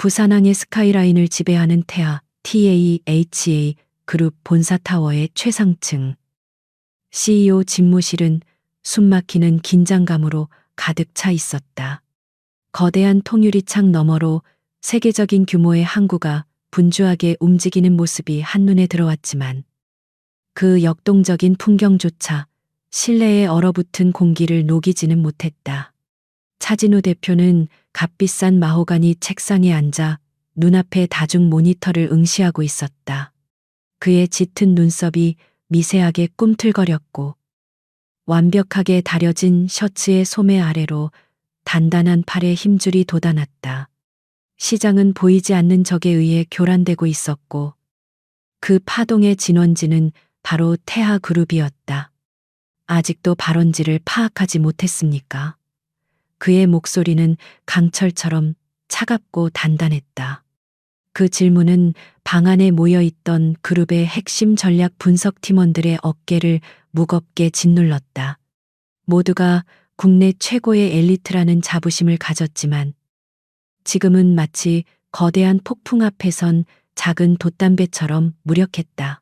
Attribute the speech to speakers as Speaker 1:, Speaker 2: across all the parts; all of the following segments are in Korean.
Speaker 1: 부산항의 스카이라인을 지배하는 태아 TAHA 그룹 본사타워의 최상층. CEO 집무실은 숨막히는 긴장감으로 가득 차 있었다. 거대한 통유리창 너머로 세계적인 규모의 항구가 분주하게 움직이는 모습이 한눈에 들어왔지만 그 역동적인 풍경조차 실내에 얼어붙은 공기를 녹이지는 못했다. 차진우 대표는 값비싼 마호가니 책상에 앉아 눈앞의 다중 모니터를 응시하고 있었다. 그의 짙은 눈썹이 미세하게 꿈틀거렸고 완벽하게 다려진 셔츠의 소매 아래로 단단한 팔에 힘줄이 돋아났다. 시장은 보이지 않는 적에 의해 교란되고 있었고 그 파동의 진원지는 바로 태하 그룹이었다. 아직도 발원지를 파악하지 못했습니까? 그의 목소리는 강철처럼 차갑고 단단했다. 그 질문은 방 안에 모여있던 그룹의 핵심 전략 분석 팀원들의 어깨를 무겁게 짓눌렀다. 모두가 국내 최고의 엘리트라는 자부심을 가졌지만 지금은 마치 거대한 폭풍 앞에선 작은 돛담배처럼 무력했다.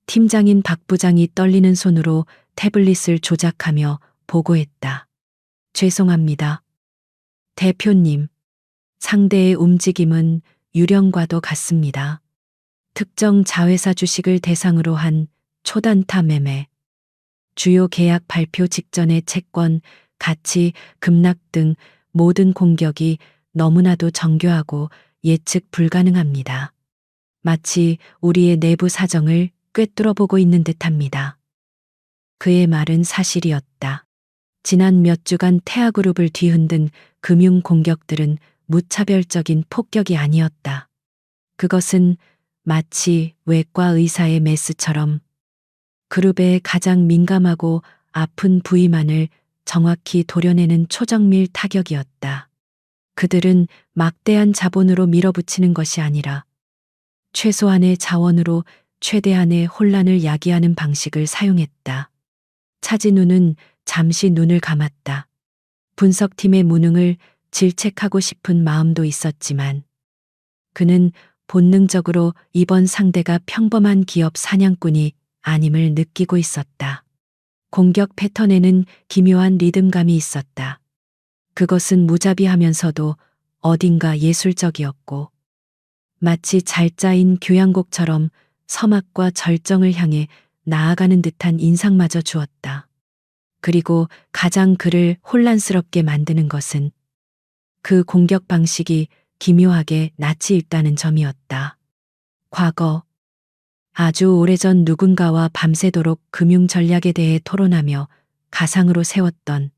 Speaker 1: 팀장인 박 부장이 떨리는 손으로 태블릿을 조작하며 보고했다. 죄송합니다. 대표님, 상대의 움직임은 유령과도 같습니다. 특정 자회사 주식을 대상으로 한 초단타 매매, 주요 계약 발표 직전의 채권, 가치, 급락 등 모든 공격이 너무나도 정교하고 예측 불가능합니다. 마치 우리의 내부 사정을 꿰뚫어 보고 있는 듯합니다. 그의 말은 사실이었다. 지난 몇 주간 태아그룹을 뒤흔든 금융 공격들은 무차별적인 폭격이 아니었다. 그것은 마치 외과 의사의 메스처럼 그룹의 가장 민감하고 아픈 부위만을 정확히 도려내는 초정밀 타격이었다. 그들은 막대한 자본으로 밀어붙이는 것이 아니라 최소한의 자원으로 최대한의 혼란을 야기하는 방식을 사용했다. 차진우는 잠시 눈을 감았다. 분석팀의 무능을 질책하고 싶은 마음도 있었지만 그는 본능적으로 이번 상대가 평범한 기업 사냥꾼이 아님을 느끼고 있었다. 공격 패턴에는 기묘한 리듬감이 있었다. 그것은 무자비하면서도 어딘가 예술적이었고 마치 잘 짜인 교향곡처럼 서막과 절정을 향해 나아가는 듯한 인상마저 주었다. 그리고 가장 그를 혼란스럽게 만드는 것은 그 공격 방식이 기묘하게 낯이 익다는 점이었다. 과거, 아주 오래전 누군가와 밤새도록 금융 전략에 대해 토론하며 가상으로 세웠던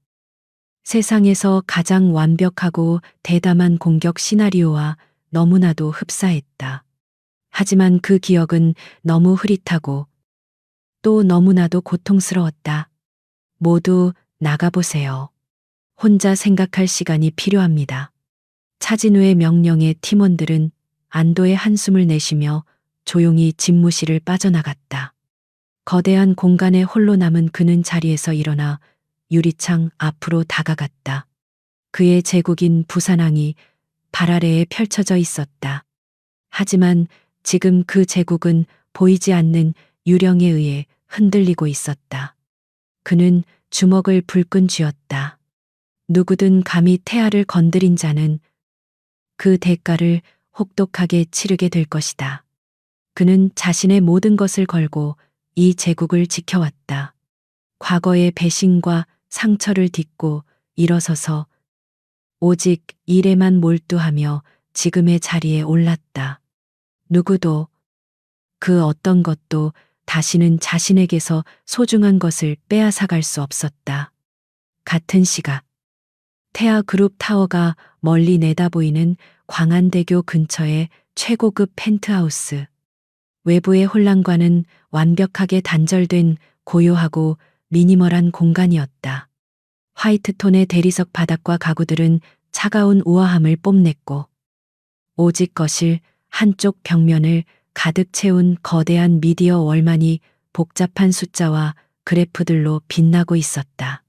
Speaker 1: 세상에서 가장 완벽하고 대담한 공격 시나리오와 너무나도 흡사했다. 하지만 그 기억은 너무 흐릿하고 또 너무나도 고통스러웠다. 모두 나가보세요. 혼자 생각할 시간이 필요합니다. 차진우의 명령에 팀원들은 안도의 한숨을 내쉬며 조용히 집무실을 빠져나갔다. 거대한 공간에 홀로 남은 그는 자리에서 일어나 유리창 앞으로 다가갔다. 그의 제국인 부산항이 발 아래에 펼쳐져 있었다. 하지만 지금 그 제국은 보이지 않는 유령에 의해 흔들리고 있었다. 그는 주먹을 불끈 쥐었다. 누구든 감히 태아를 건드린 자는 그 대가를 혹독하게 치르게 될 것이다. 그는 자신의 모든 것을 걸고 이 제국을 지켜왔다. 과거의 배신과 상처를 딛고 일어서서 오직 일에만 몰두하며 지금의 자리에 올랐다. 누구도 그 어떤 것도 다시는 자신에게서 소중한 것을 빼앗아갈 수 없었다. 같은 시각 태아 그룹 타워가 멀리 내다보이는 광안대교 근처의 최고급 펜트하우스. 외부의 혼란과는 완벽하게 단절된 고요하고 미니멀한 공간이었다. 화이트톤의 대리석 바닥과 가구들은 차가운 우아함을 뽐냈고 오직 거실 한쪽 벽면을 가득 채운 거대한 미디어 월만이 복잡한 숫자와 그래프들로 빛나고 있었다.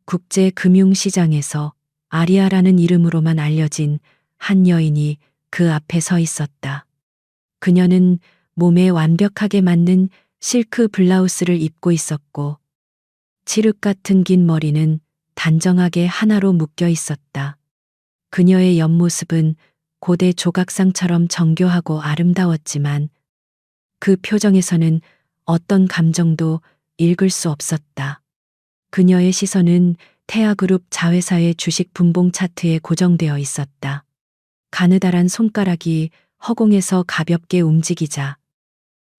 Speaker 1: 국제 금융시장에서 아리아라는 이름으로만 알려진 한 여인이 그 앞에 서 있었다. 그녀는 몸에 완벽하게 맞는 실크 블라우스를 입고 있었고 칠흑 같은 긴 머리는 단정하게 하나로 묶여 있었다. 그녀의 옆모습은 고대 조각상처럼 정교하고 아름다웠지만 그 표정에서는 어떤 감정도 읽을 수 없었다. 그녀의 시선은 태아그룹 자회사의 주식 분봉 차트에 고정되어 있었다. 가느다란 손가락이 허공에서 가볍게 움직이자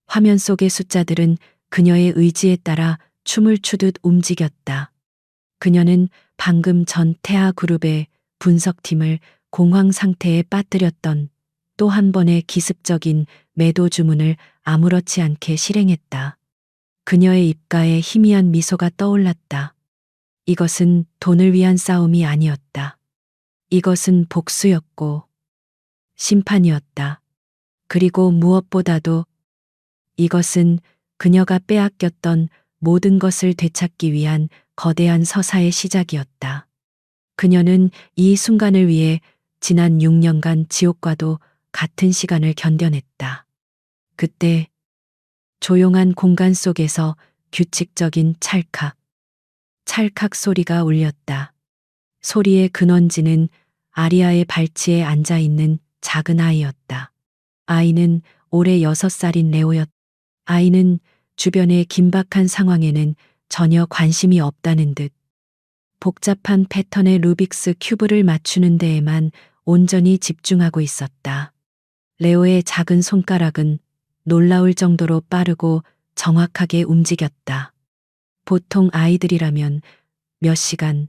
Speaker 1: 화면 속의 숫자들은 그녀의 의지에 따라 춤을 추듯 움직였다. 그녀는 방금 전 태아그룹의 분석팀을 공황 상태에 빠뜨렸던 또 한 번의 기습적인 매도 주문을 아무렇지 않게 실행했다. 그녀의 입가에 희미한 미소가 떠올랐다. 이것은 돈을 위한 싸움이 아니었다. 이것은 복수였고 심판이었다. 그리고 무엇보다도 이것은 그녀가 빼앗겼던 모든 것을 되찾기 위한 거대한 서사의 시작이었다. 그녀는 이 순간을 위해 지난 6년간 지옥과도 같은 시간을 견뎌냈다. 그때 조용한 공간 속에서 규칙적인 찰칵, 찰칵 소리가 울렸다. 소리의 근원지는 아리아의 발치에 앉아 있는 작은 아이였다. 아이는 올해 6살인 레오였다. 아이는 주변의 긴박한 상황에는 전혀 관심이 없다는 듯 복잡한 패턴의 루빅스 큐브를 맞추는 데에만 온전히 집중하고 있었다. 레오의 작은 손가락은 놀라울 정도로 빠르고 정확하게 움직였다. 보통 아이들이라면 몇 시간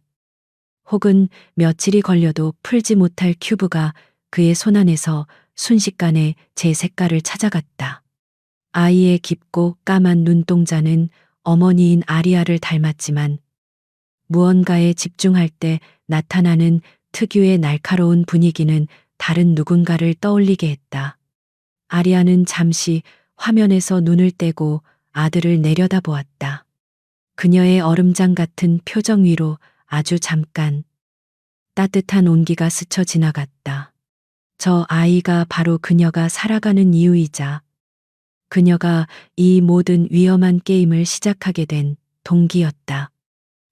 Speaker 1: 혹은 며칠이 걸려도 풀지 못할 큐브가 그의 손안에서 순식간에 제 색깔을 찾아갔다. 아이의 깊고 까만 눈동자는 어머니인 아리아를 닮았지만 무언가에 집중할 때 나타나는 특유의 날카로운 분위기는 다른 누군가를 떠올리게 했다. 아리아는 잠시 화면에서 눈을 떼고 아들을 내려다보았다. 그녀의 얼음장 같은 표정 위로 아주 잠깐 따뜻한 온기가 스쳐 지나갔다. 저 아이가 바로 그녀가 살아가는 이유이자 그녀가 이 모든 위험한 게임을 시작하게 된 동기였다.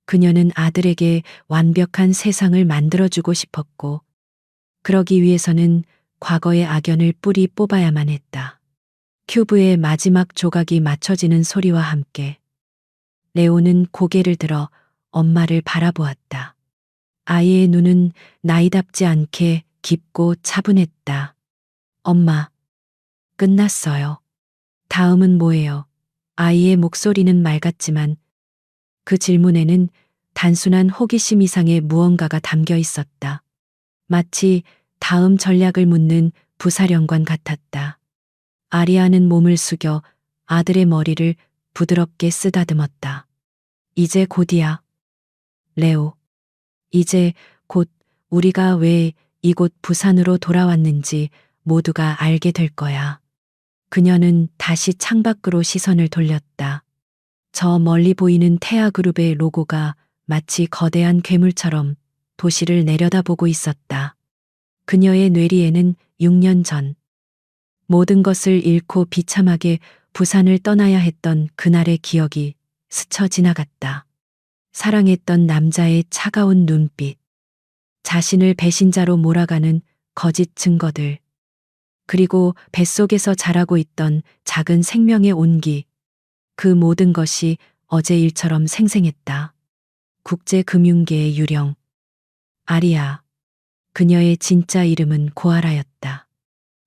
Speaker 1: 그녀는 아들에게 완벽한 세상을 만들어주고 싶었고, 그러기 위해서는 과거의 악연을 뿌리 뽑아야만 했다. 큐브의 마지막 조각이 맞춰지는 소리와 함께 레오는 고개를 들어 엄마를 바라보았다. 아이의 눈은 나이답지 않게 깊고 차분했다. 엄마, 끝났어요. 다음은 뭐예요? 아이의 목소리는 맑았지만 그 질문에는 단순한 호기심 이상의 무언가가 담겨 있었다. 마치 다음 전략을 묻는 부사령관 같았다. 아리아는 몸을 숙여 아들의 머리를 부드럽게 쓰다듬었다. 이제 곧이야. 레오. 이제 곧 우리가 왜 이곳 부산으로 돌아왔는지 모두가 알게 될 거야. 그녀는 다시 창밖으로 시선을 돌렸다. 저 멀리 보이는 태아그룹의 로고가 마치 거대한 괴물처럼 도시를 내려다보고 있었다. 그녀의 뇌리에는 6년 전 모든 것을 잃고 비참하게 부산을 떠나야 했던 그날의 기억이 스쳐 지나갔다. 사랑했던 남자의 차가운 눈빛, 자신을 배신자로 몰아가는 거짓 증거들, 그리고 뱃속에서 자라고 있던 작은 생명의 온기, 그 모든 것이 어제 일처럼 생생했다. 국제금융계의 유령, 아리아. 그녀의 진짜 이름은 고아라였다.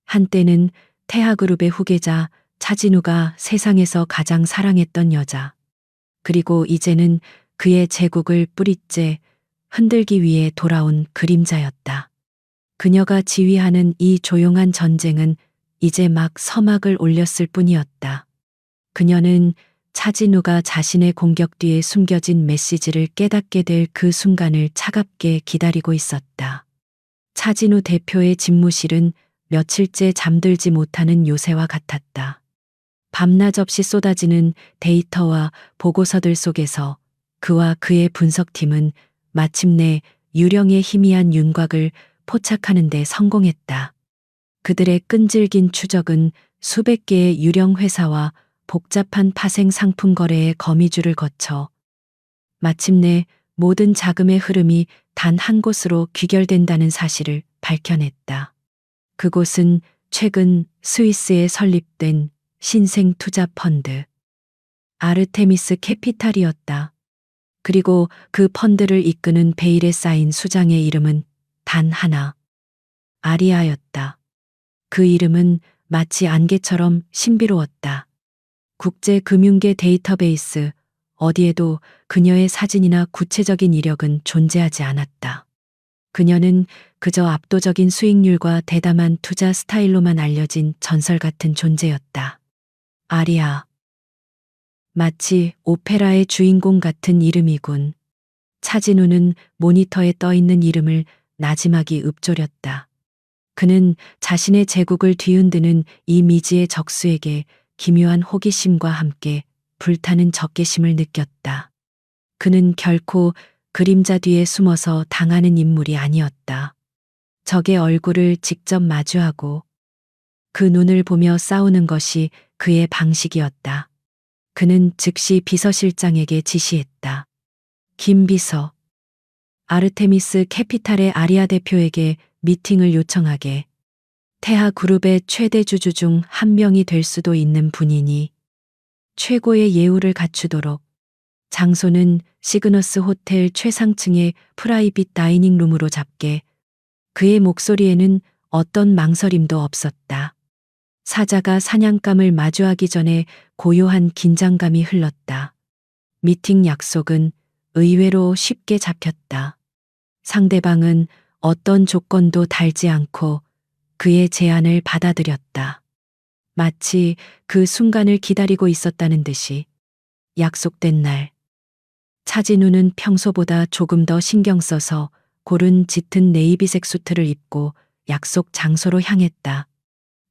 Speaker 1: 한때는 태아그룹의 후계자 차진우가 세상에서 가장 사랑했던 여자. 그리고 이제는 그의 제국을 뿌리째 흔들기 위해 돌아온 그림자였다. 그녀가 지휘하는 이 조용한 전쟁은 이제 막 서막을 올렸을 뿐이었다. 그녀는 차진우가 자신의 공격 뒤에 숨겨진 메시지를 깨닫게 될 그 순간을 차갑게 기다리고 있었다. 차진우 대표의 집무실은 며칠째 잠들지 못하는 요새와 같았다. 밤낮 없이 쏟아지는 데이터와 보고서들 속에서 그와 그의 분석팀은 마침내 유령의 희미한 윤곽을 포착하는 데 성공했다. 그들의 끈질긴 추적은 수백 개의 유령 회사와 복잡한 파생 상품 거래의 거미줄을 거쳐 마침내 모든 자금의 흐름이 단 한 곳으로 귀결된다는 사실을 밝혀냈다. 그곳은 최근 스위스에 설립된 신생 투자 펀드 아르테미스 캐피탈이었다. 그리고 그 펀드를 이끄는 베일에 쌓인 수장의 이름은 단 하나, 아리아였다. 그 이름은 마치 안개처럼 신비로웠다. 국제금융계 데이터베이스 어디에도 그녀의 사진이나 구체적인 이력은 존재하지 않았다. 그녀는 그저 압도적인 수익률과 대담한 투자 스타일로만 알려진 전설 같은 존재였다. 아리아. 마치 오페라의 주인공 같은 이름이군. 차진우는 모니터에 떠 있는 이름을 나지막이 읊조렸다. 그는 자신의 제국을 뒤흔드는 이 미지의 적수에게 기묘한 호기심과 함께 불타는 적개심을 느꼈다. 그는 결코 그림자 뒤에 숨어서 당하는 인물이 아니었다. 적의 얼굴을 직접 마주하고 그 눈을 보며 싸우는 것이 그의 방식이었다. 그는 즉시 비서실장에게 지시했다. 김 비서, 아르테미스 캐피탈의 아리아 대표에게 미팅을 요청하게. 태하 그룹의 최대 주주 중 한 명이 될 수도 있는 분이니 최고의 예우를 갖추도록. 장소는 시그너스 호텔 최상층의 프라이빗 다이닝 룸으로 잡게. 그의 목소리에는 어떤 망설임도 없었다. 사자가 사냥감을 마주하기 전에 고요한 긴장감이 흘렀다. 미팅 약속은 의외로 쉽게 잡혔다. 상대방은 어떤 조건도 달지 않고 그의 제안을 받아들였다. 마치 그 순간을 기다리고 있었다는 듯이. 약속된 날, 차진우는 평소보다 조금 더 신경 써서 고른 짙은 네이비색 수트를 입고 약속 장소로 향했다.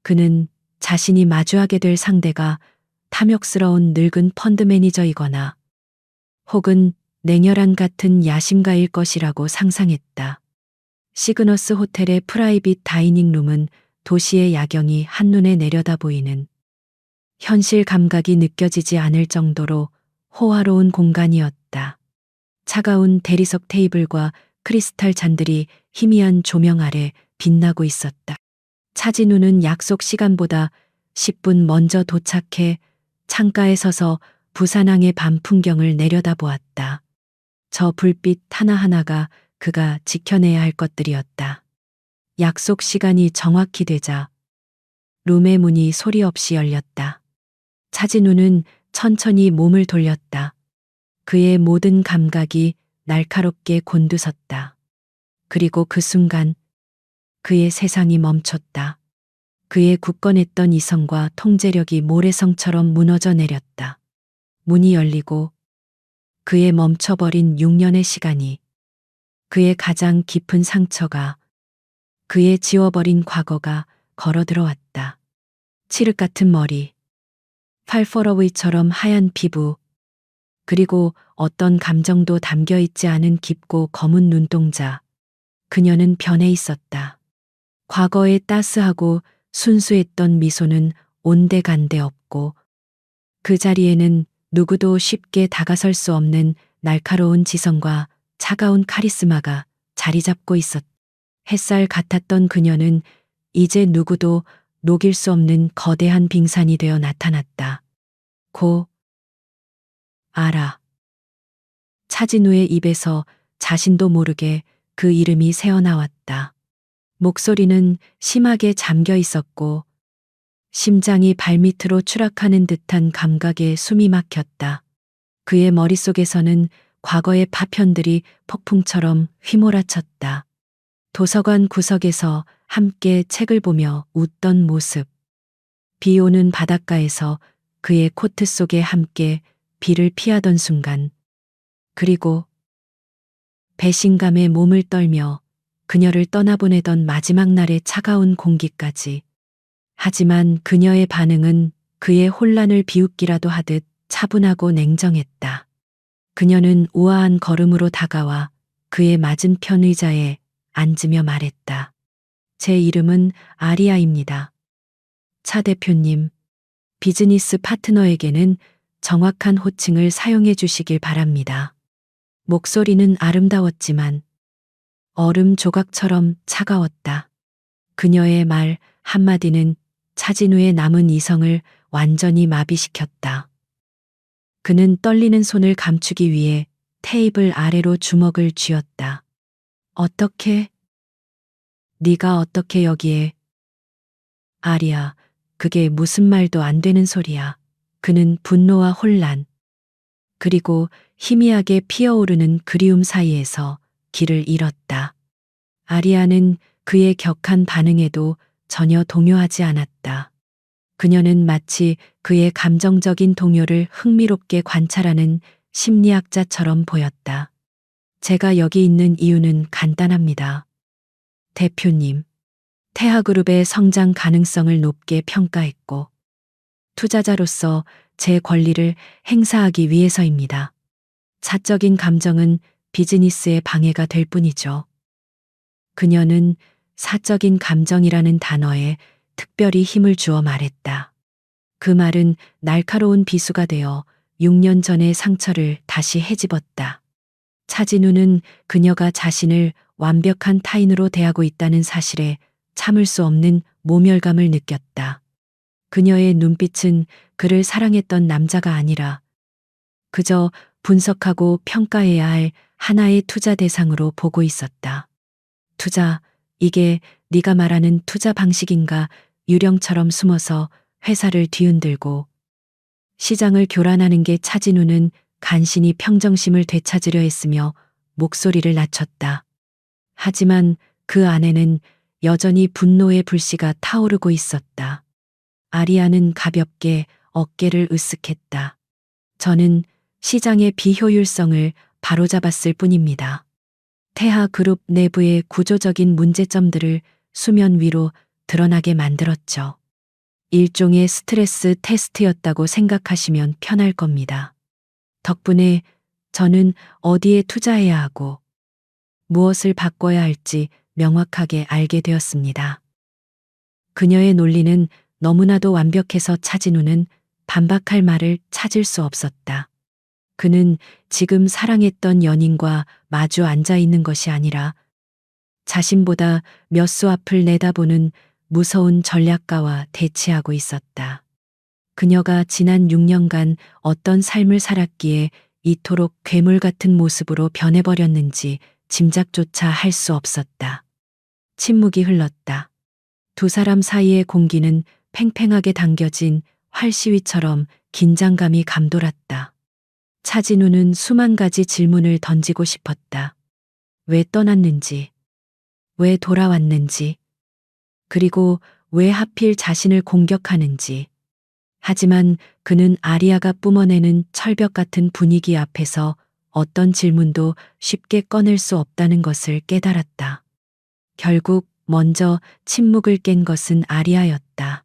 Speaker 1: 그는 자신이 마주하게 될 상대가 탐욕스러운 늙은 펀드 매니저이거나 혹은 냉혈한 같은 야심가일 것이라고 상상했다. 시그너스 호텔의 프라이빗 다이닝 룸은 도시의 야경이 한눈에 내려다 보이는 현실 감각이 느껴지지 않을 정도로 호화로운 공간이었다. 차가운 대리석 테이블과 크리스탈 잔들이 희미한 조명 아래 빛나고 있었다. 차진우는 약속 시간보다 10분 먼저 도착해 창가에 서서 부산항의 밤 풍경을 내려다보았다. 저 불빛 하나하나가 그가 지켜내야 할 것들이었다. 약속 시간이 정확히 되자 룸의 문이 소리 없이 열렸다. 차진우는 천천히 몸을 돌렸다. 그의 모든 감각이 날카롭게 곤두섰다. 그리고 그 순간 그의 세상이 멈췄다. 그의 굳건했던 이성과 통제력이 모래성처럼 무너져 내렸다. 문이 열리고 그의 멈춰버린 6년의 시간이, 그의 가장 깊은 상처가, 그의 지워버린 과거가 걸어 들어왔다. 칠흑 같은 머리, 팔퍼러위처럼 하얀 피부, 그리고 어떤 감정도 담겨 있지 않은 깊고 검은 눈동자. 그녀는 변해 있었다. 과거의 따스하고 순수했던 미소는 온데간데 없고 그 자리에는 누구도 쉽게 다가설 수 없는 날카로운 지성과 차가운 카리스마가 자리 잡고 있었다. 햇살 같았던 그녀는 이제 누구도 녹일 수 없는 거대한 빙산이 되어 나타났다. 고 알아. 차진우의 입에서 자신도 모르게 그 이름이 새어나왔다. 목소리는 심하게 잠겨 있었고 심장이 발밑으로 추락하는 듯한 감각에 숨이 막혔다. 그의 머릿속에서는 과거의 파편들이 폭풍처럼 휘몰아쳤다. 도서관 구석에서 함께 책을 보며 웃던 모습. 비 오는 바닷가에서 그의 코트 속에 함께 비를 피하던 순간. 그리고 배신감에 몸을 떨며 그녀를 떠나보내던 마지막 날의 차가운 공기까지. 하지만 그녀의 반응은 그의 혼란을 비웃기라도 하듯 차분하고 냉정했다. 그녀는 우아한 걸음으로 다가와 그의 맞은편 의자에 앉으며 말했다. 제 이름은 아리아입니다. 차 대표님, 비즈니스 파트너에게는 정확한 호칭을 사용해 주시길 바랍니다. 목소리는 아름다웠지만 얼음 조각처럼 차가웠다. 그녀의 말 한마디는 차진우의 남은 이성을 완전히 마비시켰다. 그는 떨리는 손을 감추기 위해 테이블 아래로 주먹을 쥐었다. 어떻게? 네가 어떻게 여기에? 아리야, 그게 무슨 말도 안 되는 소리야. 그는 분노와 혼란, 그리고 희미하게 피어오르는 그리움 사이에서 길을 잃었다. 아리아는 그의 격한 반응에도 전혀 동요하지 않았다. 그녀는 마치 그의 감정적인 동요를 흥미롭게 관찰하는 심리학자처럼 보였다. 제가 여기 있는 이유는 간단합니다. 대표님, 태하그룹의 성장 가능성을 높게 평가했고, 투자자로서 제 권리를 행사하기 위해서입니다. 사적인 감정은 비즈니스의 방해가 될 뿐이죠. 그녀는 사적인 감정이라는 단어에 특별히 힘을 주어 말했다. 그 말은 날카로운 비수가 되어 6년 전의 상처를 다시 헤집었다. 차진우는 그녀가 자신을 완벽한 타인으로 대하고 있다는 사실에 참을 수 없는 모멸감을 느꼈다. 그녀의 눈빛은 그를 사랑했던 남자가 아니라 그저 분석하고 평가해야 할 하나의 투자 대상으로 보고 있었다. 투자, 이게 네가 말하는 투자 방식인가? 유령처럼 숨어서 회사를 뒤흔들고 시장을 교란하는 게 차진우는 간신히 평정심을 되찾으려 했으며 목소리를 낮췄다. 하지만 그 안에는 여전히 분노의 불씨가 타오르고 있었다. 아리아는 가볍게 어깨를 으쓱했다. 저는 시장의 비효율성을 바로잡았을 뿐입니다. 태하 그룹 내부의 구조적인 문제점들을 수면 위로 드러나게 만들었죠. 일종의 스트레스 테스트였다고 생각하시면 편할 겁니다. 덕분에 저는 어디에 투자해야 하고 무엇을 바꿔야 할지 명확하게 알게 되었습니다. 그녀의 논리는 너무나도 완벽해서 차진우는 반박할 말을 찾을 수 없었다. 그는 지금 사랑했던 연인과 마주 앉아 있는 것이 아니라 자신보다 몇 수 앞을 내다보는 무서운 전략가와 대치하고 있었다. 그녀가 지난 6년간 어떤 삶을 살았기에 이토록 괴물 같은 모습으로 변해버렸는지 짐작조차 할 수 없었다. 침묵이 흘렀다. 두 사람 사이의 공기는 팽팽하게 당겨진 활시위처럼 긴장감이 감돌았다. 차진우는 수만 가지 질문을 던지고 싶었다. 왜 떠났는지, 왜 돌아왔는지, 그리고 왜 하필 자신을 공격하는지. 하지만 그는 아리아가 뿜어내는 철벽 같은 분위기 앞에서 어떤 질문도 쉽게 꺼낼 수 없다는 것을 깨달았다. 결국 먼저 침묵을 깬 것은 아리아였다.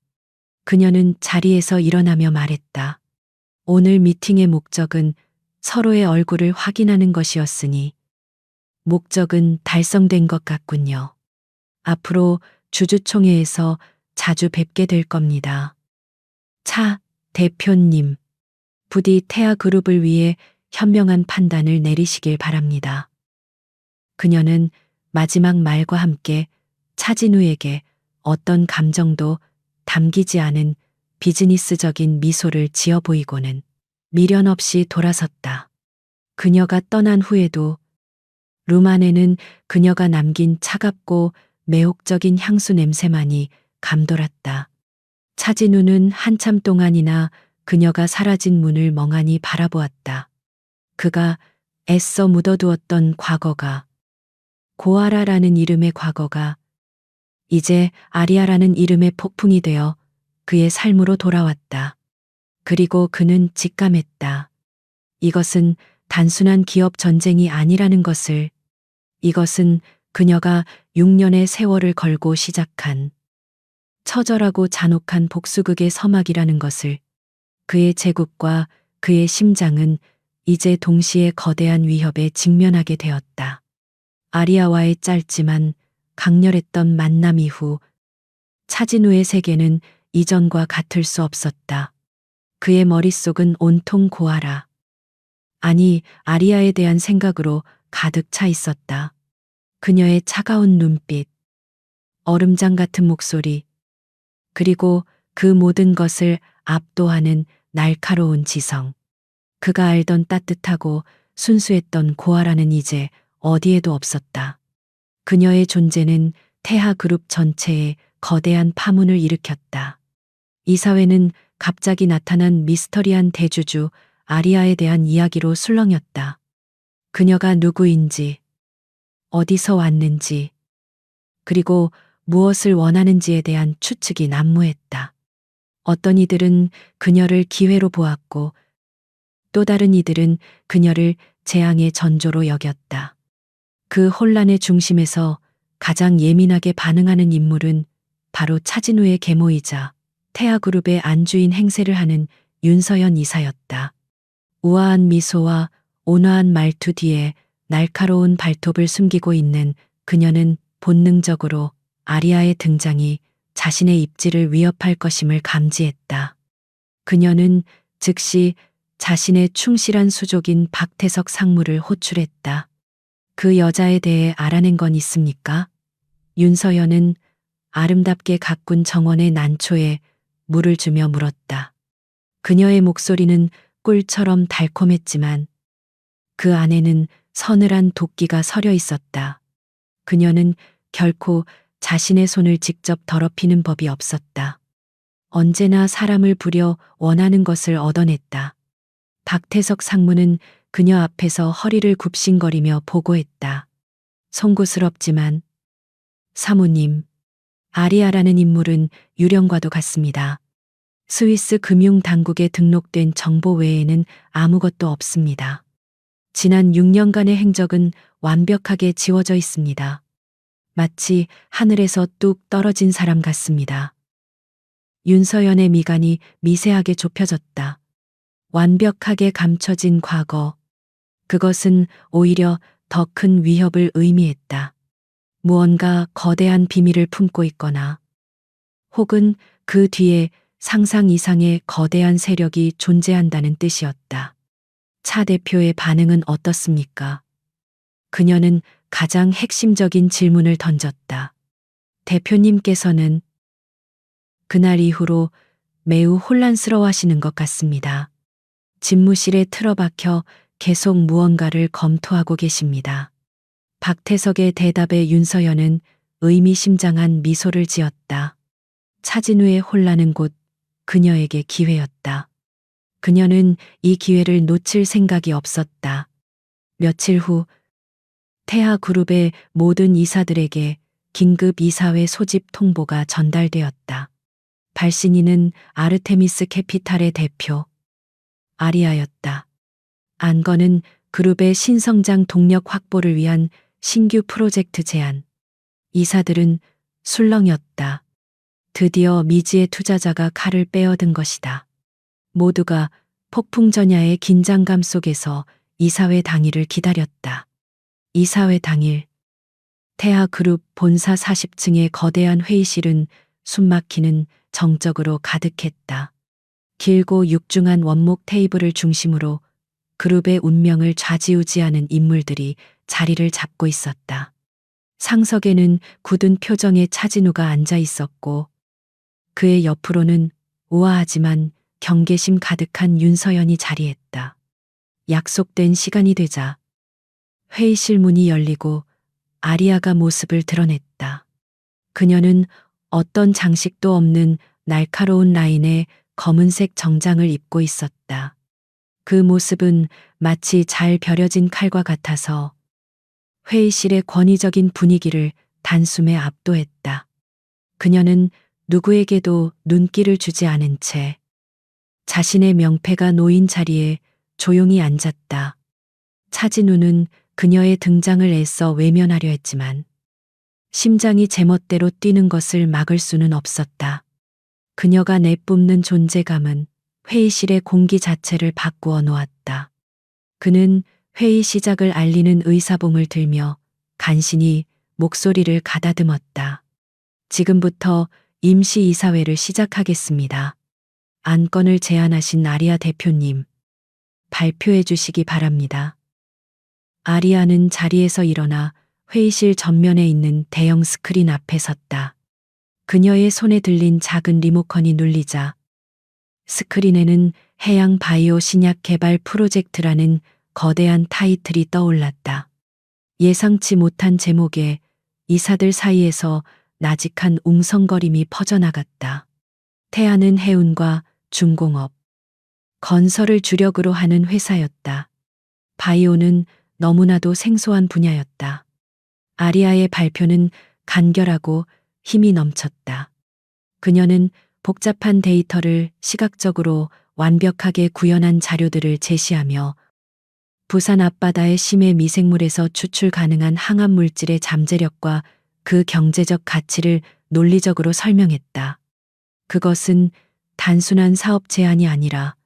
Speaker 1: 그녀는 자리에서 일어나며 말했다. 오늘 미팅의 목적은 서로의 얼굴을 확인하는 것이었으니 목적은 달성된 것 같군요. 앞으로 주주총회에서 자주 뵙게 될 겁니다. 차 대표님, 부디 태아 그룹을 위해 현명한 판단을 내리시길 바랍니다. 그녀는 마지막 말과 함께 차진우에게 어떤 감정도 담기지 않은 비즈니스적인 미소를 지어 보이고는 미련 없이 돌아섰다. 그녀가 떠난 후에도 룸 안에는 그녀가 남긴 차갑고 매혹적인 향수 냄새만이 감돌았다. 차진우는 한참 동안이나 그녀가 사라진 문을 멍하니 바라보았다. 그가 애써 묻어두었던 과거가, 고아라라는 이름의 과거가 이제 아리아라는 이름의 폭풍이 되어 그의 삶으로 돌아왔다. 그리고 그는 직감했다. 이것은 단순한 기업 전쟁이 아니라는 것을, 이것은 그녀가 6년의 세월을 걸고 시작한 처절하고 잔혹한 복수극의 서막이라는 것을. 그의 제국과 그의 심장은 이제 동시에 거대한 위협에 직면하게 되었다. 아리아와의 짧지만 강렬했던 만남 이후 차진우의 세계는 이전과 같을 수 없었다. 그의 머릿속은 온통 고아라. 아니, 아리아에 대한 생각으로 가득 차 있었다. 그녀의 차가운 눈빛, 얼음장 같은 목소리, 그리고 그 모든 것을 압도하는 날카로운 지성. 그가 알던 따뜻하고 순수했던 고아라는 이제 어디에도 없었다. 그녀의 존재는 태하 그룹 전체에 거대한 파문을 일으켰다. 이 사회는 갑자기 나타난 미스터리한 대주주 아리아에 대한 이야기로 술렁였다. 그녀가 누구인지, 어디서 왔는지, 그리고 무엇을 원하는지에 대한 추측이 난무했다. 어떤 이들은 그녀를 기회로 보았고 또 다른 이들은 그녀를 재앙의 전조로 여겼다. 그 혼란의 중심에서 가장 예민하게 반응하는 인물은 바로 차진우의 계모이자 태아그룹의 안주인 행세를 하는 윤서연 이사였다. 우아한 미소와 온화한 말투 뒤에 날카로운 발톱을 숨기고 있는 그녀는 본능적으로 아리아의 등장이 자신의 입지를 위협할 것임을 감지했다. 그녀는 즉시 자신의 충실한 수족인 박태석 상무를 호출했다. 그 여자에 대해 알아낸 건 있습니까? 윤서연은 아름답게 가꾼 정원의 난초에 물을 주며 물었다. 그녀의 목소리는 꿀처럼 달콤했지만 그 안에는 서늘한 도끼가 서려 있었다. 그녀는 결코 자신의 손을 직접 더럽히는 법이 없었다. 언제나 사람을 부려 원하는 것을 얻어냈다. 박태석 상무는 그녀 앞에서 허리를 굽신거리며 보고했다. 송구스럽지만 사모님, 아리아라는 인물은 유령과도 같습니다. 스위스 금융당국에 등록된 정보 외에는 아무것도 없습니다. 지난 6년간의 행적은 완벽하게 지워져 있습니다. 마치 하늘에서 뚝 떨어진 사람 같습니다. 윤서연의 미간이 미세하게 좁혀졌다. 완벽하게 감춰진 과거. 그것은 오히려 더 큰 위협을 의미했다. 무언가 거대한 비밀을 품고 있거나 혹은 그 뒤에 상상 이상의 거대한 세력이 존재한다는 뜻이었다. 차 대표의 반응은 어떻습니까? 그녀는 가장 핵심적인 질문을 던졌다. 대표님께서는 그날 이후로 매우 혼란스러워하시는 것 같습니다. 집무실에 틀어박혀 계속 무언가를 검토하고 계십니다. 박태석의 대답에 윤서연은 의미심장한 미소를 지었다. 차진우의 혼란은 곧 그녀에게 기회였다. 그녀는 이 기회를 놓칠 생각이 없었다. 며칠 후 태하그룹의 모든 이사들에게 긴급 이사회 소집 통보가 전달되었다. 발신인은 아르테미스 캐피탈의 대표 아리아였다. 안건은 그룹의 신성장 동력 확보를 위한 신규 프로젝트 제안. 이사들은 술렁였다. 드디어 미지의 투자자가 칼을 빼어든 것이다. 모두가 폭풍전야의 긴장감 속에서 이사회 당일을 기다렸다. 이사회 당일, 태하그룹 본사 40층의 거대한 회의실은 숨막히는 정적으로 가득했다. 길고 육중한 원목 테이블을 중심으로 그룹의 운명을 좌지우지하는 인물들이 자리를 잡고 있었다. 상석에는 굳은 표정의 차진우가 앉아 있었고 그의 옆으로는 우아하지만 경계심 가득한 윤서연이 자리했다. 약속된 시간이 되자 회의실 문이 열리고 아리아가 모습을 드러냈다. 그녀는 어떤 장식도 없는 날카로운 라인의 검은색 정장을 입고 있었다. 그 모습은 마치 잘 벼려진 칼과 같아서 회의실의 권위적인 분위기를 단숨에 압도했다. 그녀는 누구에게도 눈길을 주지 않은 채 자신의 명패가 놓인 자리에 조용히 앉았다. 차진우는 그녀의 등장을 애써 외면하려 했지만 심장이 제멋대로 뛰는 것을 막을 수는 없었다. 그녀가 내뿜는 존재감은 회의실의 공기 자체를 바꾸어 놓았다. 그는 회의 시작을 알리는 의사봉을 들며 간신히 목소리를 가다듬었다. 지금부터 임시 이사회를 시작하겠습니다. 안건을 제안하신 아리아 대표님, 발표해 주시기 바랍니다. 아리아는 자리에서 일어나 회의실 전면에 있는 대형 스크린 앞에 섰다. 그녀의 손에 들린 작은 리모컨이 눌리자 스크린에는 해양 바이오 신약 개발 프로젝트라는 거대한 타이틀이 떠올랐다. 예상치 못한 제목에 이사들 사이에서 나직한 웅성거림이 퍼져나갔다. 태아는 해운과 중공업, 건설을 주력으로 하는 회사였다. 바이오는 너무나도 생소한 분야였다. 아리아의 발표는 간결하고 힘이 넘쳤다. 그녀는 복잡한 데이터를 시각적으로 완벽하게 구현한 자료들을 제시하며 부산 앞바다의 심해 미생물에서 추출 가능한 항암 물질의 잠재력과 그 경제적 가치를 논리적으로 설명했다. 그것은 단순한 사업 제안이 아니라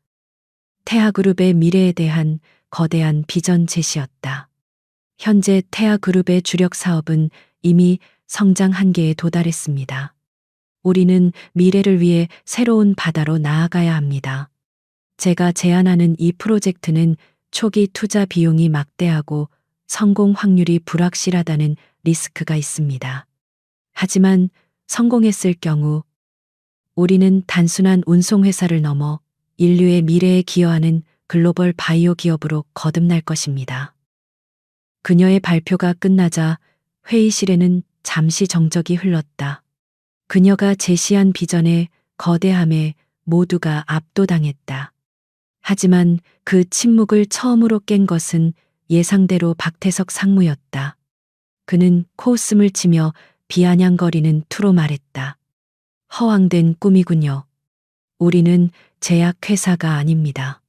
Speaker 1: 태아그룹의 미래에 대한 거대한 비전 제시였다. 현재 태아그룹의 주력 사업은 이미 성장 한계에 도달했습니다. 우리는 미래를 위해 새로운 바다로 나아가야 합니다. 제가 제안하는 이 프로젝트는 초기 투자 비용이 막대하고 성공 확률이 불확실하다는 리스크가 있습니다. 하지만 성공했을 경우 우리는 단순한 운송회사를 넘어 인류의 미래에 기여하는 글로벌 바이오 기업으로 거듭날 것입니다. 그녀의 발표가 끝나자 회의실에는 잠시 정적이 흘렀다. 그녀가 제시한 비전의 거대함에 모두가 압도당했다. 하지만 그 침묵을 처음으로 깬 것은 예상대로 박태석 상무였다. 그는 코웃음을 치며 비아냥거리는 투로 말했다. 허황된 꿈이군요. 우리는 제약회사가 아닙니다.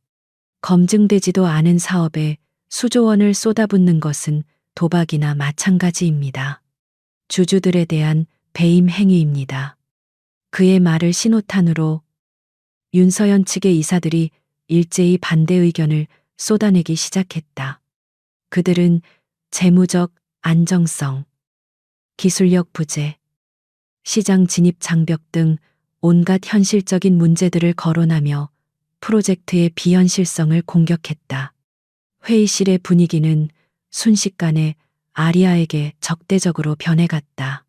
Speaker 1: 검증되지도 않은 사업에 수조원을 쏟아붓는 것은 도박이나 마찬가지입니다. 주주들에 대한 배임 행위입니다. 그의 말을 신호탄으로 윤서연 측의 이사들이 일제히 반대 의견을 쏟아내기 시작했다. 그들은 재무적 안정성, 기술력 부재, 시장 진입 장벽 등 온갖 현실적인 문제들을 거론하며 프로젝트의 비현실성을 공격했다. 회의실의 분위기는 순식간에 아리아에게 적대적으로 변해갔다.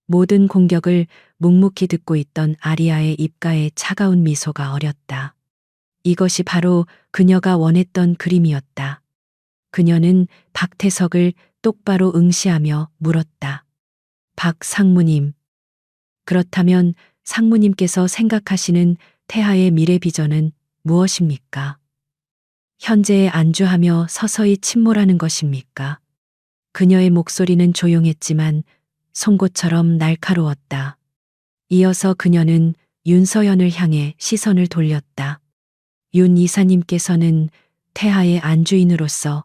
Speaker 1: 모든 공격을 묵묵히 듣고 있던 아리아의 입가에 차가운 미소가 어렸다. 이것이 바로 그녀가 원했던 그림이었다. 그녀는 박태석을 똑바로 응시하며 물었다. 박 상무님, 그렇다면 상무님께서 생각하시는 태하의 미래 비전은 무엇입니까? 현재에 안주하며 서서히 침몰하는 것입니까? 그녀의 목소리는 조용했지만 송곳처럼 날카로웠다. 이어서 그녀는 윤서연을 향해 시선을 돌렸다. 윤 이사님께서는 태하의 안주인으로서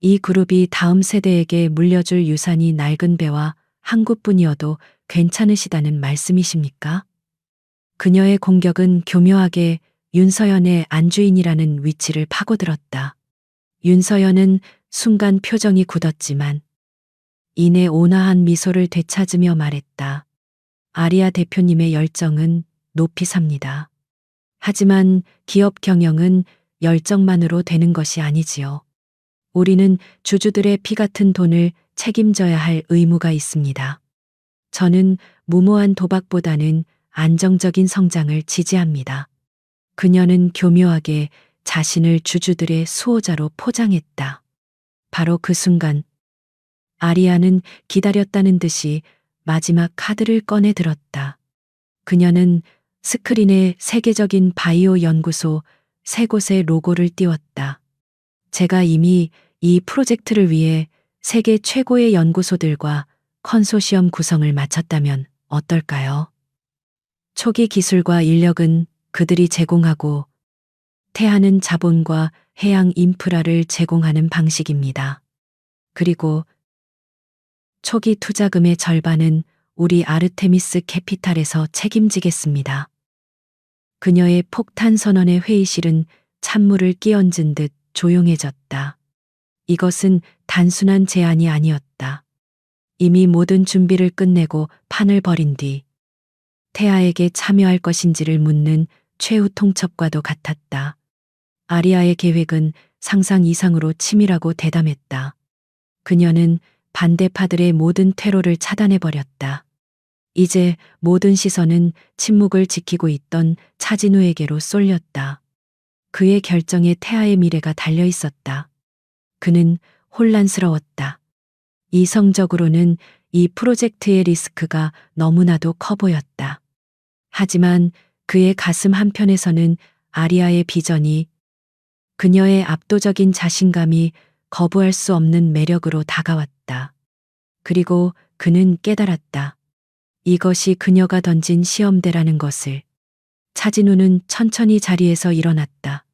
Speaker 1: 이 그룹이 다음 세대에게 물려줄 유산이 낡은 배와 항구뿐이어도 괜찮으시다는 말씀이십니까? 그녀의 공격은 교묘하게 윤서연의 안주인이라는 위치를 파고들었다. 윤서연은 순간 표정이 굳었지만 이내 온화한 미소를 되찾으며 말했다. 아리아 대표님의 열정은 높이 삽니다. 하지만 기업 경영은 열정만으로 되는 것이 아니지요. 우리는 주주들의 피 같은 돈을 책임져야 할 의무가 있습니다. 저는 무모한 도박보다는 안정적인 성장을 지지합니다. 그녀는 교묘하게 자신을 주주들의 수호자로 포장했다. 바로 그 순간 아리아는 기다렸다는 듯이 마지막 카드를 꺼내 들었다. 그녀는 스크린에 세계적인 바이오 연구소 세 곳의 로고를 띄웠다. 제가 이미 이 프로젝트를 위해 세계 최고의 연구소들과 컨소시엄 구성을 마쳤다면 어떨까요? 초기 기술과 인력은 그들이 제공하고 태하는 자본과 해양 인프라를 제공하는 방식입니다. 그리고 초기 투자금의 절반은 우리 아르테미스 캐피탈에서 책임지겠습니다. 그녀의 폭탄 선언의 회의실은 찬물을 끼얹은 듯 조용해졌다. 이것은 단순한 제안이 아니었다. 이미 모든 준비를 끝내고 판을 벌인 뒤 태아에게 참여할 것인지를 묻는 최후 통첩과도 같았다. 아리아의 계획은 상상 이상으로 치밀하고 대담했다. 그녀는 반대파들의 모든 퇴로를 차단해버렸다. 이제 모든 시선은 침묵을 지키고 있던 차진우에게로 쏠렸다. 그의 결정에 태아의 미래가 달려 있었다. 그는 혼란스러웠다. 이성적으로는 이 프로젝트의 리스크가 너무나도 커 보였다. 하지만 그의 가슴 한편에서는 아리아의 비전이, 그녀의 압도적인 자신감이 거부할 수 없는 매력으로 다가왔다. 그리고 그는 깨달았다. 이것이 그녀가 던진 시험대라는 것을. 차진우는 천천히 자리에서 일어났다.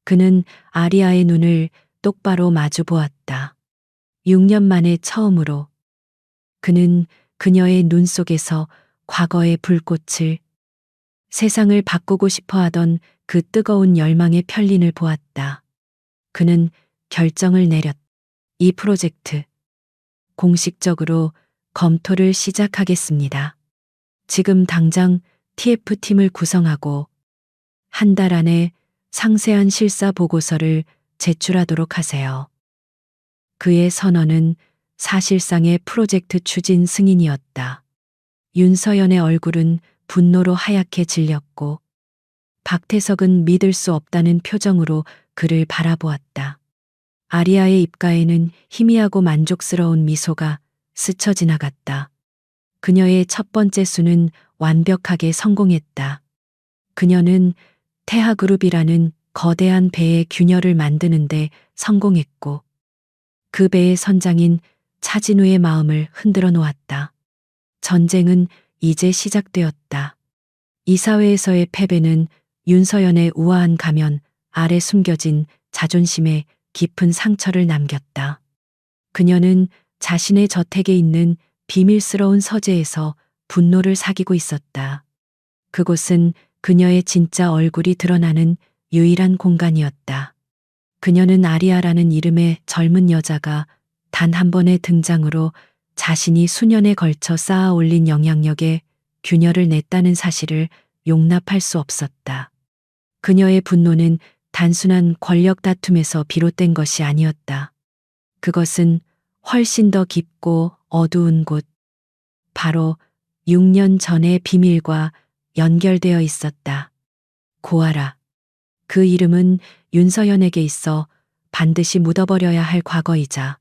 Speaker 1: 그는 아리아의 눈을 똑바로 마주 보았다. 6년 만에 처음으로. 그는 그녀의 눈 속에서 과거의 불꽃을, 세상을 바꾸고 싶어 하던 그 뜨거운 열망의 편린을 보았다. 그는 결정을 내렸다. 이 프로젝트, 공식적으로 검토를 시작하겠습니다. 지금 당장 TF팀을 구성하고 한 달 안에 상세한 실사 보고서를 제출하도록 하세요. 그의 선언은 사실상의 프로젝트 추진 승인이었다. 윤서연의 얼굴은 분노로 하얗게 질렸고 박태석은 믿을 수 없다는 표정으로 그를 바라보았다. 아리아의 입가에는 희미하고 만족스러운 미소가 스쳐 지나갔다. 그녀의 첫 번째 수는 완벽하게 성공했다. 그녀는 태하그룹이라는 거대한 배의 균열을 만드는데 성공했고 그 배의 선장인 차진우의 마음을 흔들어 놓았다. 전쟁은 이제 시작되었다. 이사회에서의 패배는 윤서연의 우아한 가면 아래 숨겨진 자존심에 깊은 상처를 남겼다. 그녀는 자신의 저택에 있는 비밀스러운 서재에서 분노를 사귀고 있었다. 그곳은 그녀의 진짜 얼굴이 드러나는 유일한 공간이었다. 그녀는 아리아라는 이름의 젊은 여자가 단 한 번의 등장으로 자신이 수년에 걸쳐 쌓아 올린 영향력에 균열을 냈다는 사실을 용납할 수 없었다. 그녀의 분노는 단순한 권력 다툼에서 비롯된 것이 아니었다. 그것은 훨씬 더 깊고 어두운 곳, 바로 6년 전의 비밀과 연결되어 있었다. 고아라. 그 이름은 윤서연에게 있어 반드시 묻어버려야 할 과거이자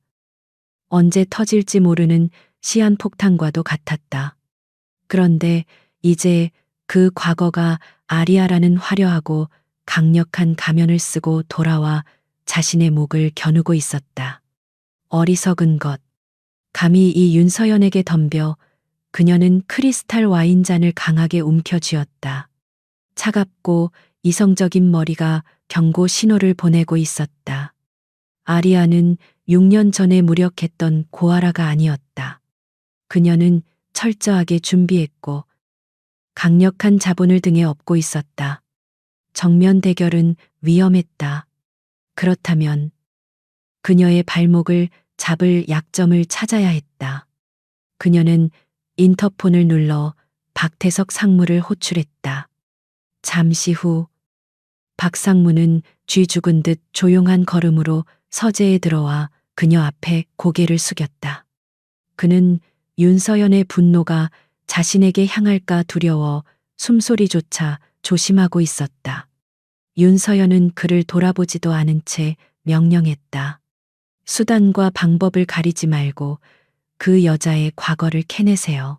Speaker 1: 언제 터질지 모르는 시한폭탄과도 같았다. 그런데 이제 그 과거가 아리아라는 화려하고 강력한 가면을 쓰고 돌아와 자신의 목을 겨누고 있었다. 어리석은 것. 감히 이 윤서연에게 덤벼 그녀는 크리스탈 와인잔을 강하게 움켜쥐었다. 차갑고 이성적인 머리가 경고 신호를 보내고 있었다. 아리아는 6년 전에 무력했던 고아라가 아니었다. 그녀는 철저하게 준비했고 강력한 자본을 등에 업고 있었다. 정면 대결은 위험했다. 그렇다면 그녀의 발목을 잡을 약점을 찾아야 했다. 그녀는 인터폰을 눌러 박태석 상무를 호출했다. 잠시 후 박상무는 쥐 죽은 듯 조용한 걸음으로 서재에 들어와 그녀 앞에 고개를 숙였다. 그는 윤서연의 분노가 자신에게 향할까 두려워 숨소리조차 조심하고 있었다. 윤서연은 그를 돌아보지도 않은 채 명령했다. 수단과 방법을 가리지 말고 그 여자의 과거를 캐내세요.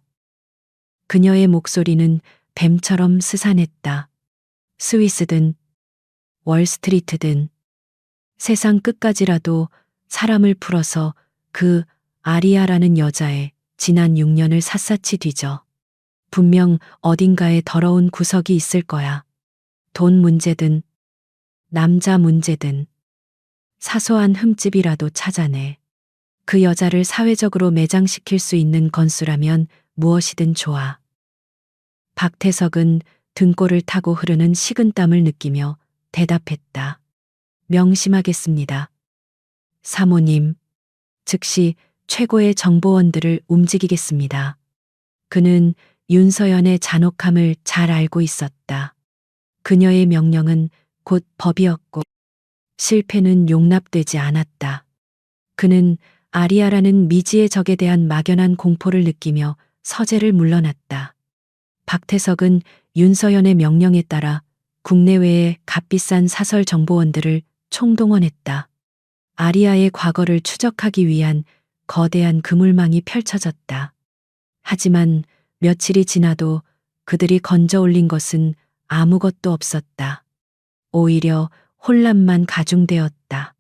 Speaker 1: 그녀의 목소리는 뱀처럼 스산했다. 스위스든 월스트리트든 세상 끝까지라도 사람을 풀어서 그 아리아라는 여자의 지난 6년을 샅샅이 뒤져. 분명 어딘가에 더러운 구석이 있을 거야. 돈 문제든 남자 문제든 사소한 흠집이라도 찾아내. 그 여자를 사회적으로 매장시킬 수 있는 건수라면 무엇이든 좋아. 박태석은 등골을 타고 흐르는 식은땀을 느끼며 대답했다. 명심하겠습니다. 사모님. 즉시 최고의 정보원들을 움직이겠습니다. 그는 윤서연의 잔혹함을 잘 알고 있었다. 그녀의 명령은 곧 법이었고 실패는 용납되지 않았다. 그는 아리아라는 미지의 적에 대한 막연한 공포를 느끼며 서재를 물러났다. 박태석은 윤서연의 명령에 따라 국내외의 값비싼 사설 정보원들을 총동원했다. 아리아의 과거를 추적하기 위한 거대한 그물망이 펼쳐졌다. 하지만 며칠이 지나도 그들이 건져 올린 것은 아무것도 없었다. 오히려 혼란만 가중되었다.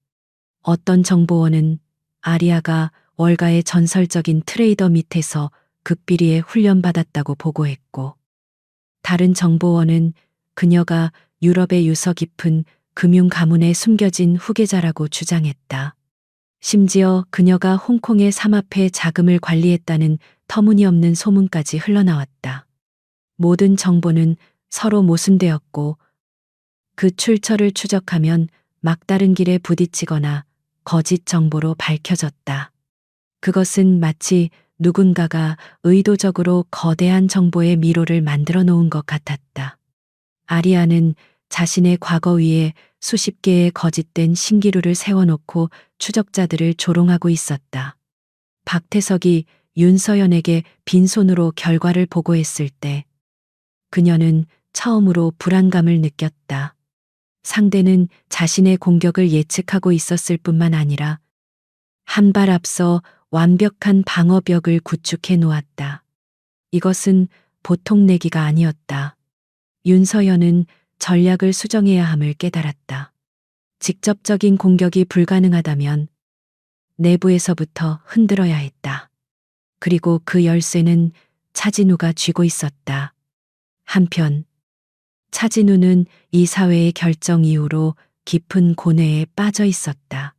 Speaker 1: 어떤 정보원은 아리아가 월가의 전설적인 트레이더 밑에서 극비리에 훈련받았다고 보고했고, 다른 정보원은 그녀가 유럽의 유서 깊은 금융 가문에 숨겨진 후계자라고 주장했다. 심지어 그녀가 홍콩의 삼합회 자금을 관리했다는 터무니없는 소문까지 흘러나왔다. 모든 정보는 서로 모순되었고 그 출처를 추적하면 막다른 길에 부딪히거나 거짓 정보로 밝혀졌다. 그것은 마치 누군가가 의도적으로 거대한 정보의 미로를 만들어 놓은 것 같았다. 아리아는 자신의 과거 위에 수십 개의 거짓된 신기루를 세워놓고 추적자들을 조롱하고 있었다. 박태석이 윤서연에게 빈손으로 결과를 보고했을 때 그녀는 처음으로 불안감을 느꼈다. 상대는 자신의 공격을 예측하고 있었을 뿐만 아니라 한 발 앞서 완벽한 방어벽을 구축해 놓았다. 이것은 보통 내기가 아니었다. 윤서연은 전략을 수정해야 함을 깨달았다. 직접적인 공격이 불가능하다면 내부에서부터 흔들어야 했다. 그리고 그 열쇠는 차진우가 쥐고 있었다. 한편 차진우는 이 사회의 결정 이후로 깊은 고뇌에 빠져 있었다.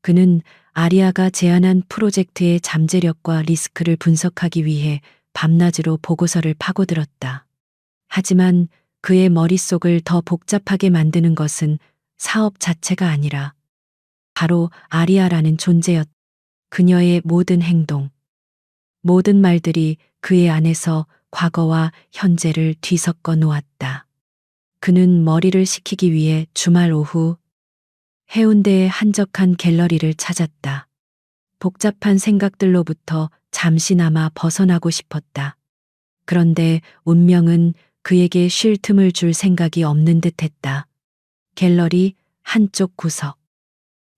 Speaker 1: 그는 아리아가 제안한 프로젝트의 잠재력과 리스크를 분석하기 위해 밤낮으로 보고서를 파고들었다. 하지만 그의 머릿속을 더 복잡하게 만드는 것은 사업 자체가 아니라 바로 아리아라는 존재였다. 그녀의 모든 행동, 모든 말들이 그의 안에서 과거와 현재를 뒤섞어 놓았다. 그는 머리를 식히기 위해 주말 오후 해운대의 한적한 갤러리를 찾았다. 복잡한 생각들로부터 잠시나마 벗어나고 싶었다. 그런데 운명은 그에게 쉴 틈을 줄 생각이 없는 듯했다. 갤러리 한쪽 구석.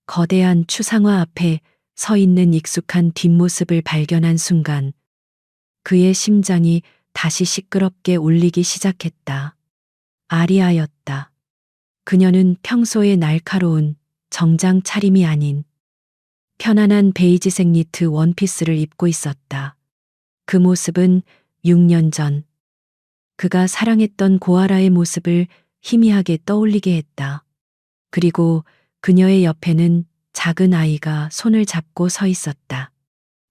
Speaker 1: 거대한 추상화 앞에 서 있는 익숙한 뒷모습을 발견한 순간 그의 심장이 다시 시끄럽게 울리기 시작했다. 아리아였다. 그녀는 평소의 날카로운 정장 차림이 아닌 편안한 베이지색 니트 원피스를 입고 있었다. 그 모습은 6년 전 그가 사랑했던 고아라의 모습을 희미하게 떠올리게 했다. 그리고 그녀의 옆에는 작은 아이가 손을 잡고 서 있었다.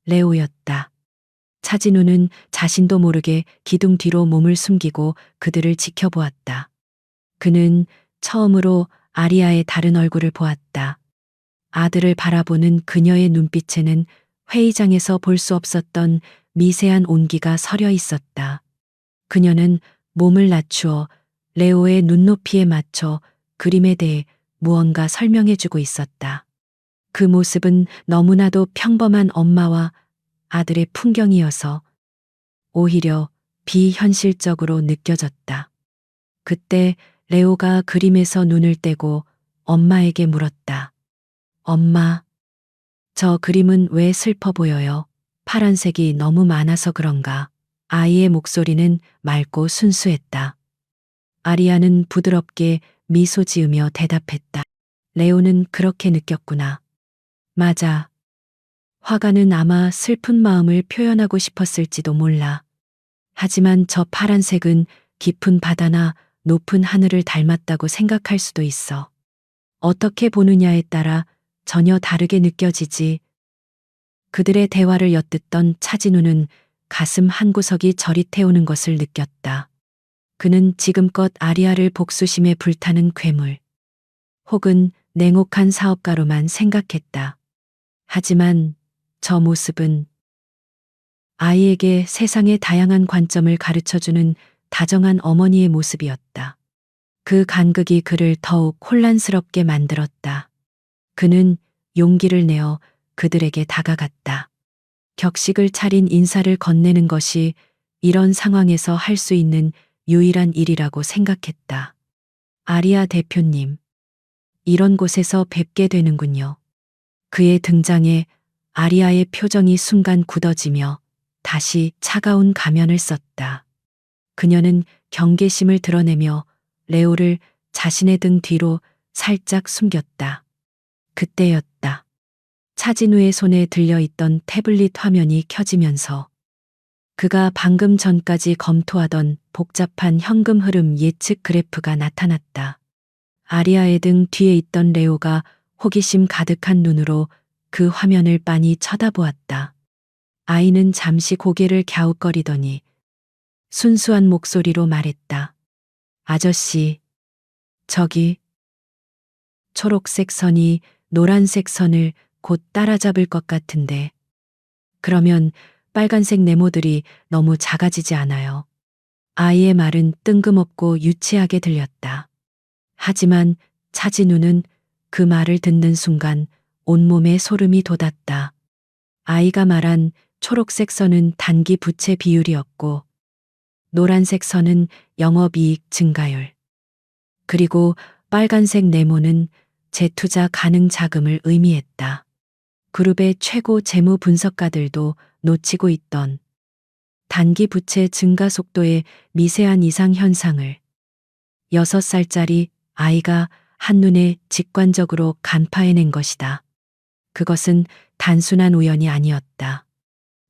Speaker 1: 레오였다. 차진우는 자신도 모르게 기둥 뒤로 몸을 숨기고 그들을 지켜보았다. 그는 처음으로 아리아의 다른 얼굴을 보았다. 아들을 바라보는 그녀의 눈빛에는 회의장에서 볼 수 없었던 미세한 온기가 서려 있었다. 그녀는 몸을 낮추어 레오의 눈높이에 맞춰 그림에 대해 무언가 설명해주고 있었다. 그 모습은 너무나도 평범한 엄마와 아들의 풍경이어서 오히려 비현실적으로 느껴졌다. 그때 레오가 그림에서 눈을 떼고 엄마에게 물었다. 엄마, 저 그림은 왜 슬퍼 보여요? 파란색이 너무 많아서 그런가? 아이의 목소리는 맑고 순수했다. 아리아는 부드럽게 미소 지으며 대답했다. 레오는 그렇게 느꼈구나. 맞아. 화가는 아마 슬픈 마음을 표현하고 싶었을지도 몰라. 하지만 저 파란색은 깊은 바다나 높은 하늘을 닮았다고 생각할 수도 있어. 어떻게 보느냐에 따라 전혀 다르게 느껴지지. 그들의 대화를 엿듣던 차진우는 가슴 한구석이 저릿해오는 것을 느꼈다. 그는 지금껏 아리아를 복수심에 불타는 괴물, 혹은 냉혹한 사업가로만 생각했다. 하지만 저 모습은 아이에게 세상의 다양한 관점을 가르쳐주는 다정한 어머니의 모습이었다. 그 간극이 그를 더욱 혼란스럽게 만들었다. 그는 용기를 내어 그들에게 다가갔다. 격식을 차린 인사를 건네는 것이 이런 상황에서 할 수 있는 유일한 일이라고 생각했다. 아리아 대표님, 이런 곳에서 뵙게 되는군요. 그의 등장에 아리아의 표정이 순간 굳어지며 다시 차가운 가면을 썼다. 그녀는 경계심을 드러내며 레오를 자신의 등 뒤로 살짝 숨겼다. 그때였다. 차진우의 손에 들려있던 태블릿 화면이 켜지면서 그가 방금 전까지 검토하던 복잡한 현금 흐름 예측 그래프가 나타났다. 아리아의 등 뒤에 있던 레오가 호기심 가득한 눈으로 그 화면을 빤히 쳐다보았다. 아이는 잠시 고개를 갸웃거리더니 순수한 목소리로 말했다. 아저씨, 저기 초록색 선이 노란색 선을 곧 따라잡을 것 같은데 그러면 빨간색 네모들이 너무 작아지지 않아요. 아이의 말은 뜬금없고 유치하게 들렸다. 하지만 차진우는 그 말을 듣는 순간 온몸에 소름이 돋았다. 아이가 말한 초록색 선은 단기 부채 비율이었고 노란색 선은 영업이익 증가율, 그리고 빨간색 네모는 재투자 가능 자금을 의미했다. 그룹의 최고 재무 분석가들도 놓치고 있던 단기 부채 증가 속도의 미세한 이상 현상을 6살짜리 아이가 한눈에 직관적으로 간파해낸 것이다. 그것은 단순한 우연이 아니었다.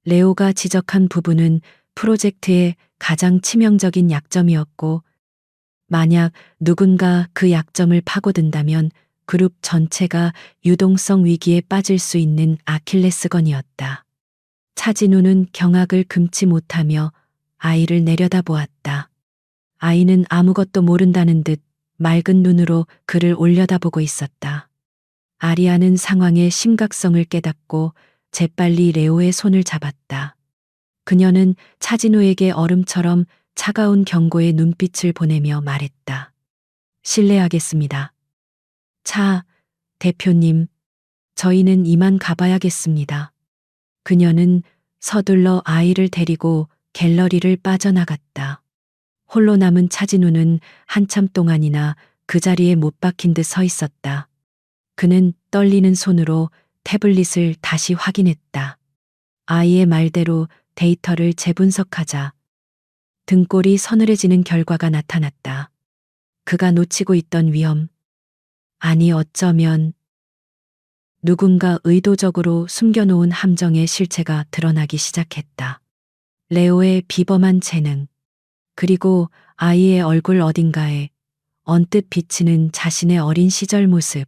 Speaker 1: 레오가 지적한 부분은 프로젝트의 가장 치명적인 약점이었고, 만약 누군가 그 약점을 파고든다면 그룹 전체가 유동성 위기에 빠질 수 있는 아킬레스건이었다. 차진우는 경악을 금치 못하며 아이를 내려다보았다. 아이는 아무것도 모른다는 듯 맑은 눈으로 그를 올려다보고 있었다. 아리아는 상황의 심각성을 깨닫고 재빨리 레오의 손을 잡았다. 그녀는 차진우에게 얼음처럼 차가운 경고의 눈빛을 보내며 말했다. 실례하겠습니다. 차, 대표님, 저희는 이만 가봐야겠습니다. 그녀는 서둘러 아이를 데리고 갤러리를 빠져나갔다. 홀로 남은 차진우는 한참 동안이나 그 자리에 못 박힌 듯 서 있었다. 그는 떨리는 손으로 태블릿을 다시 확인했다. 아이의 말대로 데이터를 재분석하자 등골이 서늘해지는 결과가 나타났다. 그가 놓치고 있던 위험, 아니 어쩌면 누군가 의도적으로 숨겨놓은 함정의 실체가 드러나기 시작했다. 레오의 비범한 재능, 그리고 아이의 얼굴 어딘가에 언뜻 비치는 자신의 어린 시절 모습.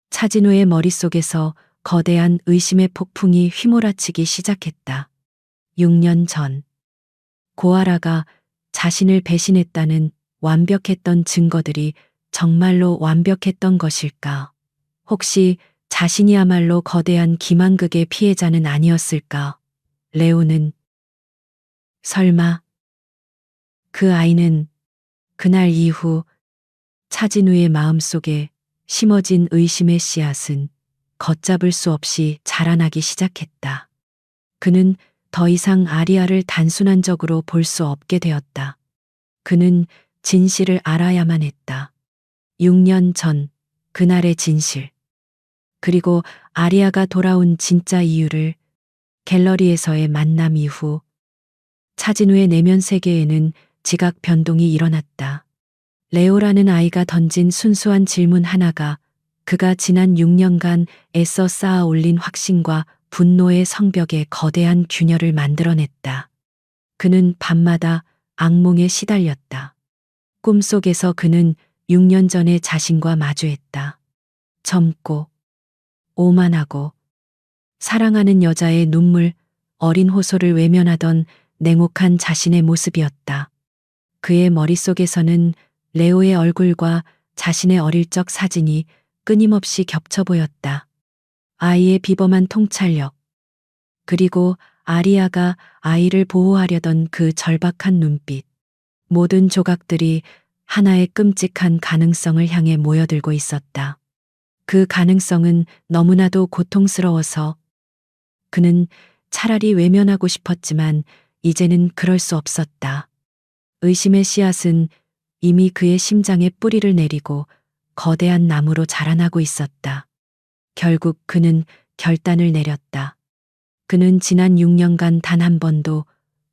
Speaker 1: 차진우의 머릿속에서 거대한 의심의 폭풍이 휘몰아치기 시작했다. 6년 전, 고아라가 자신을 배신했다는 완벽했던 증거들이 정말로 완벽했던 것일까? 혹시 자신이야말로 거대한 기만극의 피해자는 아니었을까? 레오는 설마 그 아이는 그날 이후 차진우의 마음속에 심어진 의심의 씨앗은 걷잡을 수 없이 자라나기 시작했다. 그는 더 이상 아리아를 단순한적으로 볼 수 없게 되었다. 그는 진실을 알아야만 했다. 6년 전 그날의 진실. 그리고 아리아가 돌아온 진짜 이유를. 갤러리에서의 만남 이후 차진우의 내면 세계에는 지각 변동이 일어났다. 레오라는 아이가 던진 순수한 질문 하나가 그가 지난 6년간 애써 쌓아 올린 확신과 분노의 성벽에 거대한 균열을 만들어냈다. 그는 밤마다 악몽에 시달렸다. 꿈속에서 그는 6년 전의 자신과 마주했다. 젊고 오만하고 사랑하는 여자의 눈물, 어린 호소를 외면하던 냉혹한 자신의 모습이었다. 그의 머릿속에서는 레오의 얼굴과 자신의 어릴 적 사진이 끊임없이 겹쳐 보였다. 아이의 비범한 통찰력, 그리고 아리아가 아이를 보호하려던 그 절박한 눈빛. 모든 조각들이 하나의 끔찍한 가능성을 향해 모여들고 있었다. 그 가능성은 너무나도 고통스러워서 그는 차라리 외면하고 싶었지만 이제는 그럴 수 없었다. 의심의 씨앗은 이미 그의 심장에 뿌리를 내리고 거대한 나무로 자라나고 있었다. 결국 그는 결단을 내렸다. 그는 지난 6년간 단 한 번도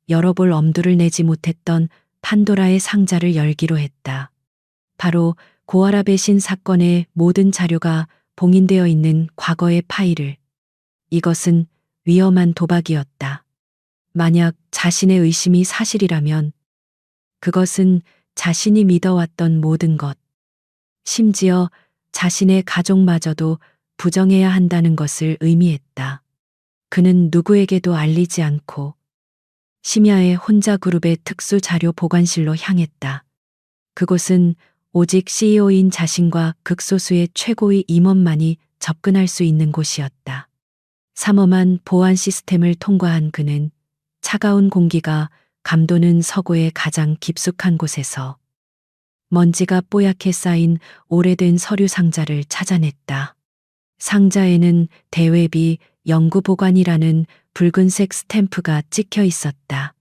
Speaker 1: 열어볼 엄두를 내지 못했던 판도라의 상자를 열기로 했다. 바로 고아라 배신 사건의 모든 자료가 봉인되어 있는 과거의 파일을. 이것은 위험한 도박이었다. 만약 자신의 의심이 사실이라면 그것은 자신이 믿어왔던 모든 것, 심지어 자신의 가족마저도 부정해야 한다는 것을 의미했다. 그는 누구에게도 알리지 않고 심야의 혼자 그룹의 특수 자료 보관실로 향했다. 그곳은 오직 CEO인 자신과 극소수의 최고의 임원만이 접근할 수 있는 곳이었다. 삼엄한 보안 시스템을 통과한 그는 차가운 공기가 감도는 서고의 가장 깊숙한 곳에서 먼지가 뽀얗게 쌓인 오래된 서류 상자를 찾아냈다. 상자에는 대외비 연구보관이라는 붉은색 스탬프가 찍혀 있었다.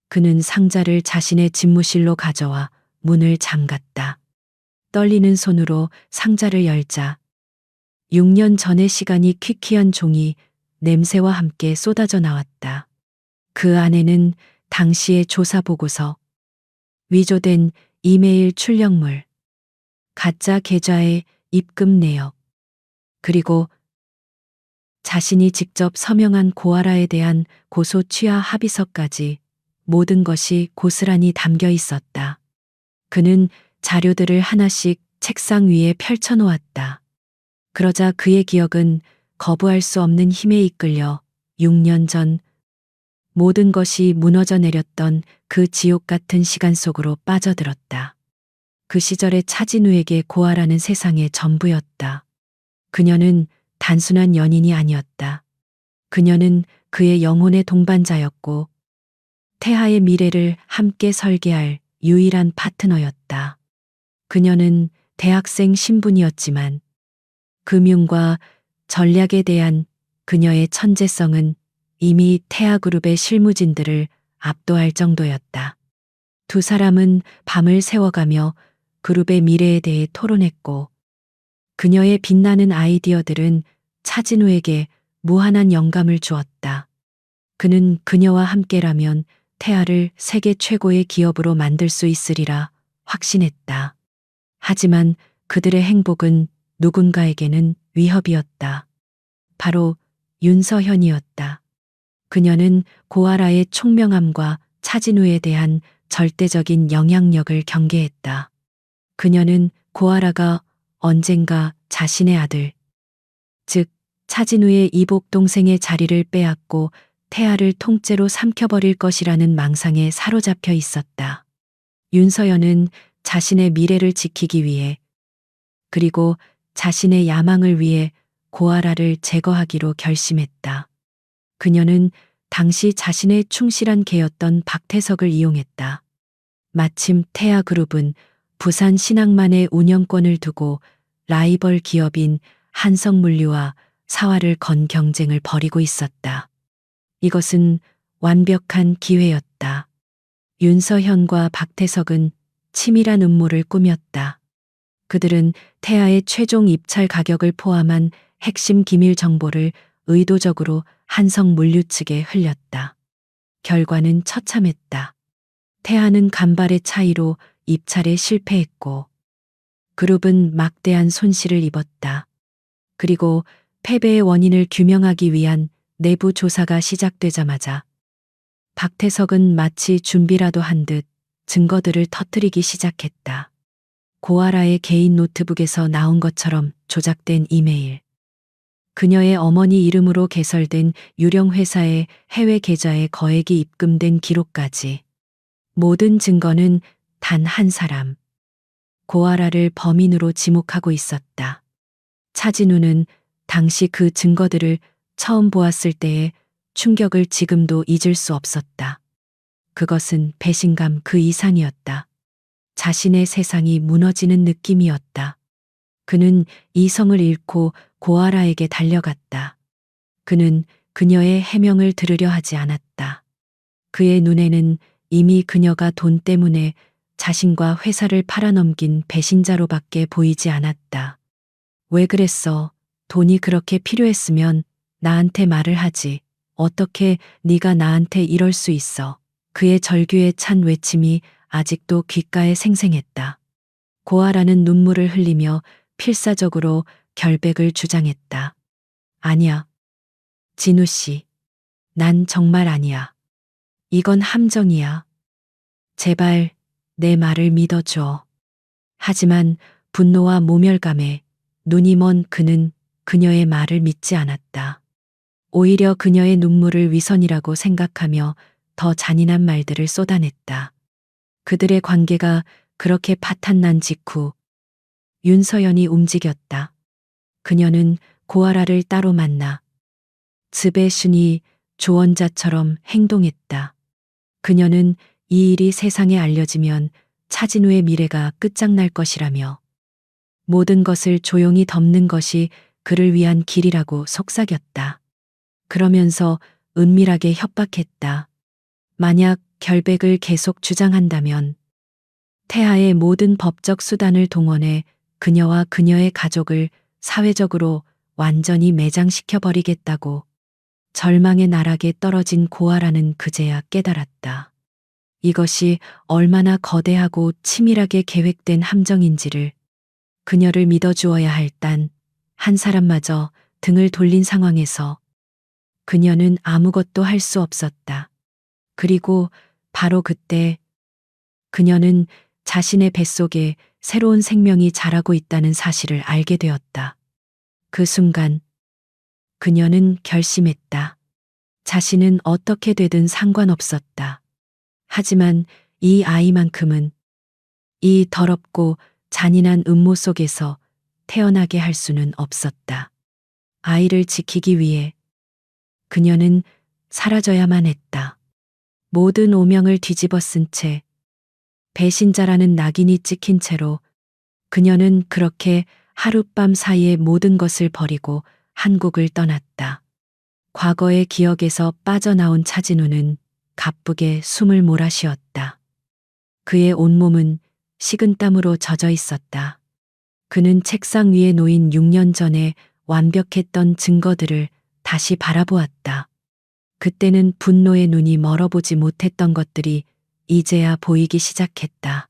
Speaker 1: 그는 상자를 자신의 집무실로 가져와 문을 잠갔다. 떨리는 손으로 상자를 열자 6년 전의 시간이 퀴퀴한 종이 냄새와 함께 쏟아져 나왔다. 그 안에는 당시의 조사 보고서, 위조된 이메일 출력물, 가짜 계좌의 입금 내역, 그리고 자신이 직접 서명한 고아라에 대한 고소 취하 합의서까지 모든 것이 고스란히 담겨 있었다. 그는 자료들을 하나씩 책상 위에 펼쳐놓았다. 그러자 그의 기억은 거부할 수 없는 힘에 이끌려 6년 전 모든 것이 무너져 내렸던 그 지옥 같은 시간 속으로 빠져들었다. 그 시절의 차진우에게 고아라는 세상의 전부였다. 그녀는 단순한 연인이 아니었다. 그녀는 그의 영혼의 동반자였고 태하의 미래를 함께 설계할 유일한 파트너였다. 그녀는 대학생 신분이었지만 금융과 전략에 대한 그녀의 천재성은 이미 태아그룹의 실무진들을 압도할 정도였다. 두 사람은 밤을 새워가며 그룹의 미래에 대해 토론했고 그녀의 빛나는 아이디어들은 차진우에게 무한한 영감을 주었다. 그는 그녀와 함께라면 태아를 세계 최고의 기업으로 만들 수 있으리라 확신했다. 하지만 그들의 행복은 누군가에게는 위협이었다. 바로 윤서현이었다. 그녀는 고아라의 총명함과 차진우에 대한 절대적인 영향력을 경계했다. 그녀는 고아라가 언젠가 자신의 아들, 즉 차진우의 이복 동생의 자리를 빼앗고 태아를 통째로 삼켜버릴 것이라는 망상에 사로잡혀 있었다. 윤서연은 자신의 미래를 지키기 위해 그리고 자신의 야망을 위해 고아라를 제거하기로 결심했다. 그녀는 당시 자신의 충실한 개였던 박태석을 이용했다. 마침 태아그룹은 부산 신항만의 운영권을 두고 라이벌 기업인 한성물류와 사활을 건 경쟁을 벌이고 있었다. 이것은 완벽한 기회였다. 윤서현과 박태석은 치밀한 음모를 꾸몄다. 그들은 태아의 최종 입찰 가격을 포함한 핵심 기밀 정보를 의도적으로 한성물류 측에 흘렸다. 결과는 처참했다. 태아는 간발의 차이로 입찰에 실패했고 그룹은 막대한 손실을 입었다. 그리고 패배의 원인을 규명하기 위한 내부 조사가 시작되자마자 박태석은 마치 준비라도 한 듯 증거들을 터뜨리기 시작했다. 고아라의 개인 노트북에서 나온 것처럼 조작된 이메일, 그녀의 어머니 이름으로 개설된 유령 회사의 해외 계좌에 거액이 입금된 기록까지. 모든 증거는 단 한 사람, 고아라를 범인으로 지목하고 있었다. 차진우는 당시 그 증거들을 처음 보았을 때의 충격을 지금도 잊을 수 없었다. 그것은 배신감 그 이상이었다. 자신의 세상이 무너지는 느낌이었다. 그는 이성을 잃고 고아라에게 달려갔다. 그는 그녀의 해명을 들으려 하지 않았다. 그의 눈에는 이미 그녀가 돈 때문에 자신과 회사를 팔아넘긴 배신자로밖에 보이지 않았다. 왜 그랬어? 돈이 그렇게 필요했으면 나한테 말을 하지. 어떻게 네가 나한테 이럴 수 있어? 그의 절규에 찬 외침이 아직도 귓가에 생생했다. 고아라는 눈물을 흘리며 필사적으로 결백을 주장했다. 아니야. 진우 씨. 난 정말 아니야. 이건 함정이야. 제발 내 말을 믿어줘. 하지만 분노와 모멸감에 눈이 먼 그는 그녀의 말을 믿지 않았다. 오히려 그녀의 눈물을 위선이라고 생각하며 더 잔인한 말들을 쏟아냈다. 그들의 관계가 그렇게 파탄난 직후 윤서연이 움직였다. 그녀는 고아라를 따로 만나 즈베순이 조언자처럼 행동했다. 그녀는 이 일이 세상에 알려지면 차진우의 미래가 끝장날 것이라며 모든 것을 조용히 덮는 것이 그를 위한 길이라고 속삭였다. 그러면서 은밀하게 협박했다. 만약 결백을 계속 주장한다면 태하의 모든 법적 수단을 동원해 그녀와 그녀의 가족을 사회적으로 완전히 매장시켜 버리겠다고. 절망의 나락에 떨어진 고아라는 그제야 깨달았다. 이것이 얼마나 거대하고 치밀하게 계획된 함정인지를. 그녀를 믿어주어야 할 단 한 사람마저 등을 돌린 상황에서 그녀는 아무것도 할 수 없었다. 그리고 바로 그때 그녀는 자신의 뱃속에 새로운 생명이 자라고 있다는 사실을 알게 되었다. 그 순간 그녀는 결심했다. 자신은 어떻게 되든 상관없었다. 하지만 이 아이만큼은 이 더럽고 잔인한 음모 속에서 태어나게 할 수는 없었다. 아이를 지키기 위해 그녀는 사라져야만 했다. 모든 오명을 뒤집어 쓴 채 배신자라는 낙인이 찍힌 채로 그녀는 그렇게 하룻밤 사이에 모든 것을 버리고 한국을 떠났다. 과거의 기억에서 빠져나온 차진우는 가쁘게 숨을 몰아쉬었다. 그의 온몸은 식은땀으로 젖어 있었다. 그는 책상 위에 놓인 6년 전에 완벽했던 증거들을 다시 바라보았다. 그때는 분노의 눈이 멀어보지 못했던 것들이 이제야 보이기 시작했다.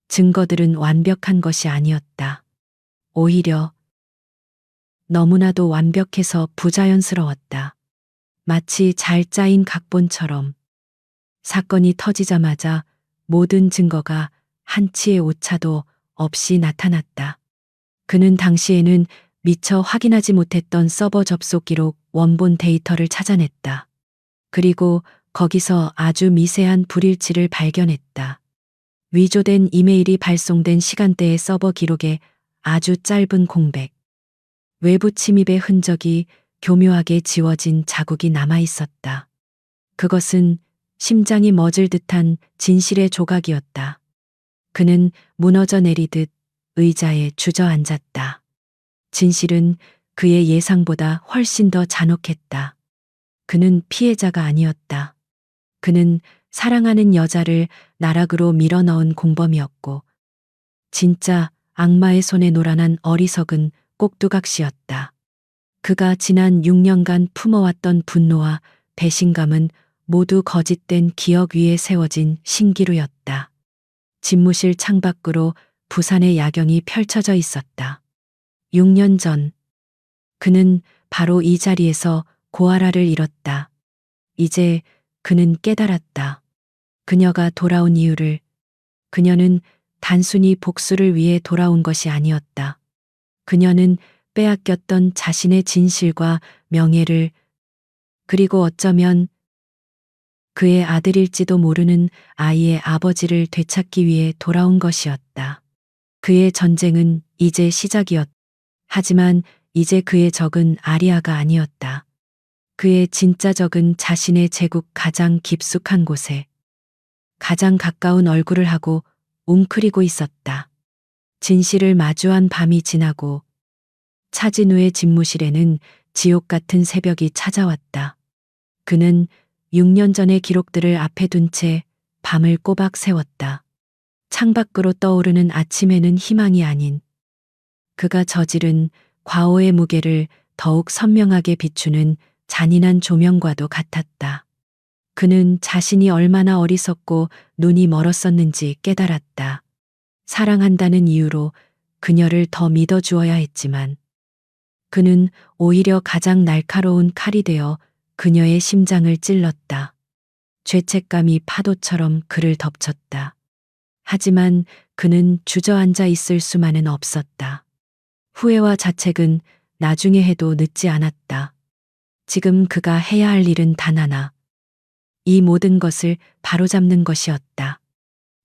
Speaker 1: 증거들은 완벽한 것이 아니었다. 오히려 너무나도 완벽해서 부자연스러웠다. 마치 잘 짜인 각본처럼. 사건이 터지자마자 모든 증거가 한치의 오차도 없이 나타났다. 그는 당시에는 미처 확인하지 못했던 서버 접속 기록 원본 데이터를 찾아냈다. 그리고 거기서 아주 미세한 불일치를 발견했다. 위조된 이메일이 발송된 시간대의 서버 기록에 아주 짧은 공백. 외부 침입의 흔적이 교묘하게 지워진 자국이 남아 있었다. 그것은 심장이 멎을 듯한 진실의 조각이었다. 그는 무너져 내리듯 의자에 주저앉았다. 진실은 그의 예상보다 훨씬 더 잔혹했다. 그는 피해자가 아니었다. 그는 사랑하는 여자를 나락으로 밀어넣은 공범이었고 진짜 악마의 손에 노란한 어리석은 꼭두각시였다. 그가 지난 6년간 품어왔던 분노와 배신감은 모두 거짓된 기억 위에 세워진 신기루였다. 집무실 창밖으로 부산의 야경이 펼쳐져 있었다. 6년 전 그는 바로 이 자리에서 고아라를 잃었다. 이제 그는 깨달았다. 그녀가 돌아온 이유를. 그녀는 단순히 복수를 위해 돌아온 것이 아니었다. 그녀는 빼앗겼던 자신의 진실과 명예를, 그리고 어쩌면 그의 아들일지도 모르는 아이의 아버지를 되찾기 위해 돌아온 것이었다. 그의 전쟁은 이제 시작이었다. 하지만 이제 그의 적은 아리아가 아니었다. 그의 진짜 적은 자신의 제국 가장 깊숙한 곳에 가장 가까운 얼굴을 하고 웅크리고 있었다. 진실을 마주한 밤이 지나고 차진우의 집무실에는 지옥 같은 새벽이 찾아왔다. 그는 6년 전의 기록들을 앞에 둔 채 밤을 꼬박 세웠다. 창밖으로 떠오르는 아침에는 희망이 아닌 그가 저지른 과오의 무게를 더욱 선명하게 비추는 잔인한 조명과도 같았다. 그는 자신이 얼마나 어리석고 눈이 멀었었는지 깨달았다. 사랑한다는 이유로 그녀를 더 믿어주어야 했지만 그는 오히려 가장 날카로운 칼이 되어 그녀의 심장을 찔렀다. 죄책감이 파도처럼 그를 덮쳤다. 하지만 그는 주저앉아 있을 수만은 없었다. 후회와 자책은 나중에 해도 늦지 않았다. 지금 그가 해야 할 일은 단 하나. 이 모든 것을 바로잡는 것이었다.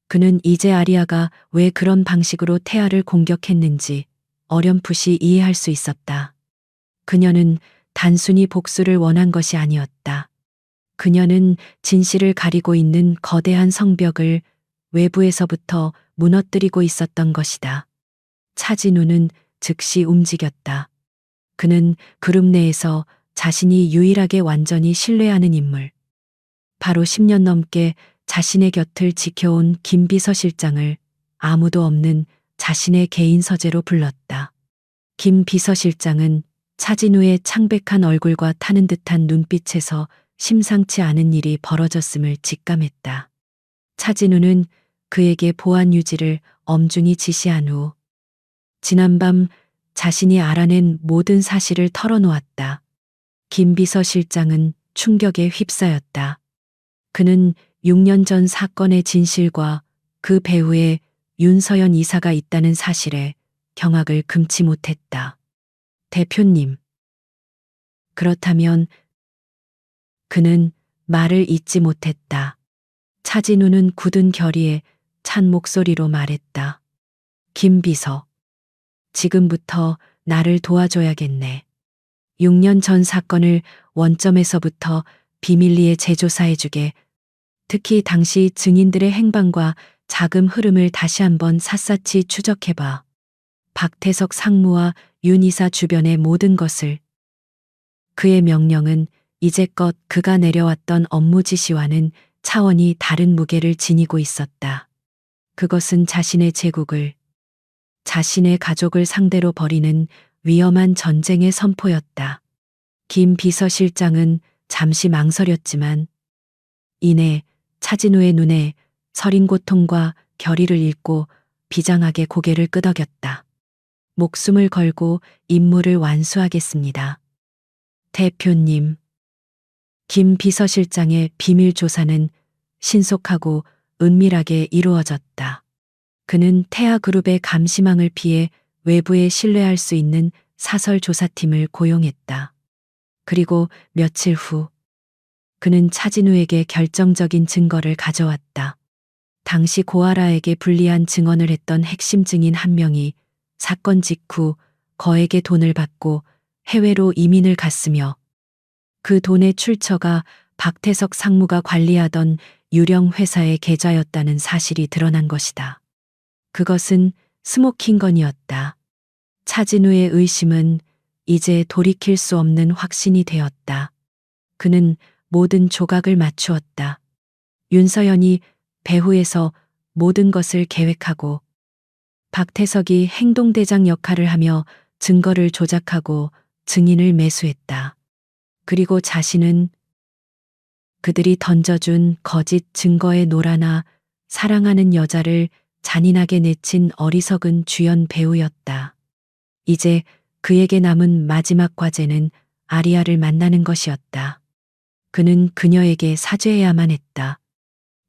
Speaker 1: 그는 이제 아리아가 왜 그런 방식으로 태아를 공격했는지 어렴풋이 이해할 수 있었다. 그녀는 단순히 복수를 원한 것이 아니었다. 그녀는 진실을 가리고 있는 거대한 성벽을 외부에서부터 무너뜨리고 있었던 것이다. 차진우는 즉시 움직였다. 그는 그룹 내에서 자신이 유일하게 완전히 신뢰하는 인물, 바로 10년 넘게 자신의 곁을 지켜온 김 비서실장을 아무도 없는 자신의 개인 서재로 불렀다. 김 비서실장은 차진우의 창백한 얼굴과 타는 듯한 눈빛에서 심상치 않은 일이 벌어졌음을 직감했다. 차진우는 그에게 보안 유지를 엄중히 지시한 후 지난밤 자신이 알아낸 모든 사실을 털어놓았다. 김 비서실장은 충격에 휩싸였다. 그는 6년 전 사건의 진실과 그 배후에 윤서연 이사가 있다는 사실에 경악을 금치 못했다. 대표님. 그렇다면 그는 말을 잇지 못했다. 차진우는 굳은 결의에 찬 목소리로 말했다. 김 비서. 지금부터 나를 도와줘야겠네. 6년 전 사건을 원점에서부터 비밀리에 재조사해주게. 특히 당시 증인들의 행방과 자금 흐름을 다시 한번 샅샅이 추적해봐. 박태석 상무와 윤 이사 주변의 모든 것을. 그의 명령은 이제껏 그가 내려왔던 업무 지시와는 차원이 다른 무게를 지니고 있었다. 그것은 자신의 제국을, 자신의 가족을 상대로 벌이는 위험한 전쟁의 선포였다. 김 비서실장은 잠시 망설였지만 이내 차진우의 눈에 서린 고통과 결의를 읽고 비장하게 고개를 끄덕였다. 목숨을 걸고 임무를 완수하겠습니다. 대표님. 김 비서실장의 비밀 조사는 신속하고 은밀하게 이루어졌다. 그는 태아그룹의 감시망을 피해 외부에 신뢰할 수 있는 사설 조사팀을 고용했다. 그리고 며칠 후 그는 차진우에게 결정적인 증거를 가져왔다. 당시 고아라에게 불리한 증언을 했던 핵심 증인 한 명이 사건 직후 거액의 돈을 받고 해외로 이민을 갔으며 그 돈의 출처가 박태석 상무가 관리하던 유령 회사의 계좌였다는 사실이 드러난 것이다. 그것은 스모킹건이었다. 차진우의 의심은 이제 돌이킬 수 없는 확신이 되었다. 그는 모든 조각을 맞추었다. 윤서연이 배후에서 모든 것을 계획하고 박태석이 행동대장 역할을 하며 증거를 조작하고 증인을 매수했다. 그리고 자신은 그들이 던져준 거짓 증거에 놀아나 사랑하는 여자를 잔인하게 내친 어리석은 주연 배우였다. 이제 그에게 남은 마지막 과제는 아리아를 만나는 것이었다. 그는 그녀에게 사죄해야만 했다.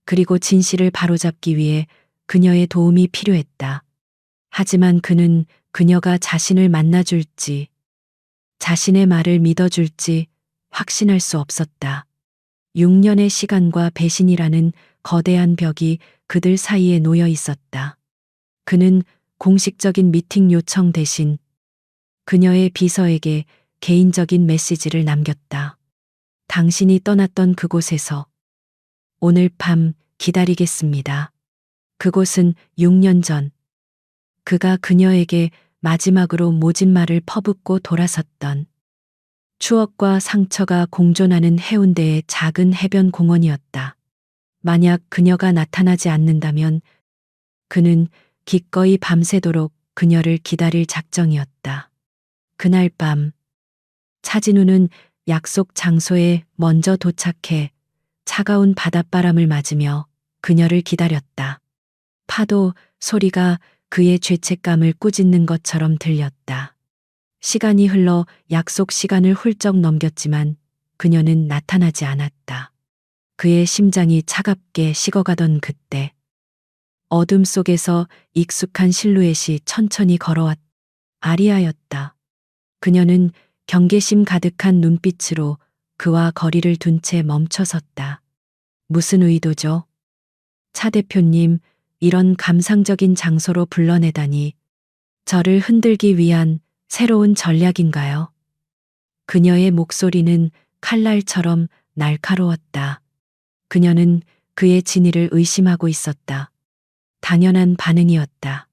Speaker 1: 그리고 진실을 바로잡기 위해 그녀의 도움이 필요했다. 하지만 그는 그녀가 자신을 만나줄지, 자신의 말을 믿어줄지 확신할 수 없었다. 6년의 시간과 배신이라는 거대한 벽이 그들 사이에 놓여 있었다. 그는 공식적인 미팅 요청 대신 그녀의 비서에게 개인적인 메시지를 남겼다. 당신이 떠났던 그곳에서 오늘 밤 기다리겠습니다. 그곳은 6년 전 그가 그녀에게 마지막으로 모진 말을 퍼붓고 돌아섰던 추억과 상처가 공존하는 해운대의 작은 해변 공원이었다. 만약 그녀가 나타나지 않는다면 그는 기꺼이 밤새도록 그녀를 기다릴 작정이었다. 그날 밤 차진우는 약속 장소에 먼저 도착해 차가운 바닷바람을 맞으며 그녀를 기다렸다. 파도 소리가 그의 죄책감을 꾸짖는 것처럼 들렸다. 시간이 흘러 약속 시간을 훌쩍 넘겼지만 그녀는 나타나지 않았다. 그의 심장이 차갑게 식어가던 그때 어둠 속에서 익숙한 실루엣이 천천히 걸어왔다. 아리아였다. 그녀는 경계심 가득한 눈빛으로 그와 거리를 둔 채 멈춰섰다. 무슨 의도죠? 차 대표님, 이런 감상적인 장소로 불러내다니 저를 흔들기 위한 새로운 전략인가요? 그녀의 목소리는 칼날처럼 날카로웠다. 그녀는 그의 진위를 의심하고 있었다. 당연한 반응이었다.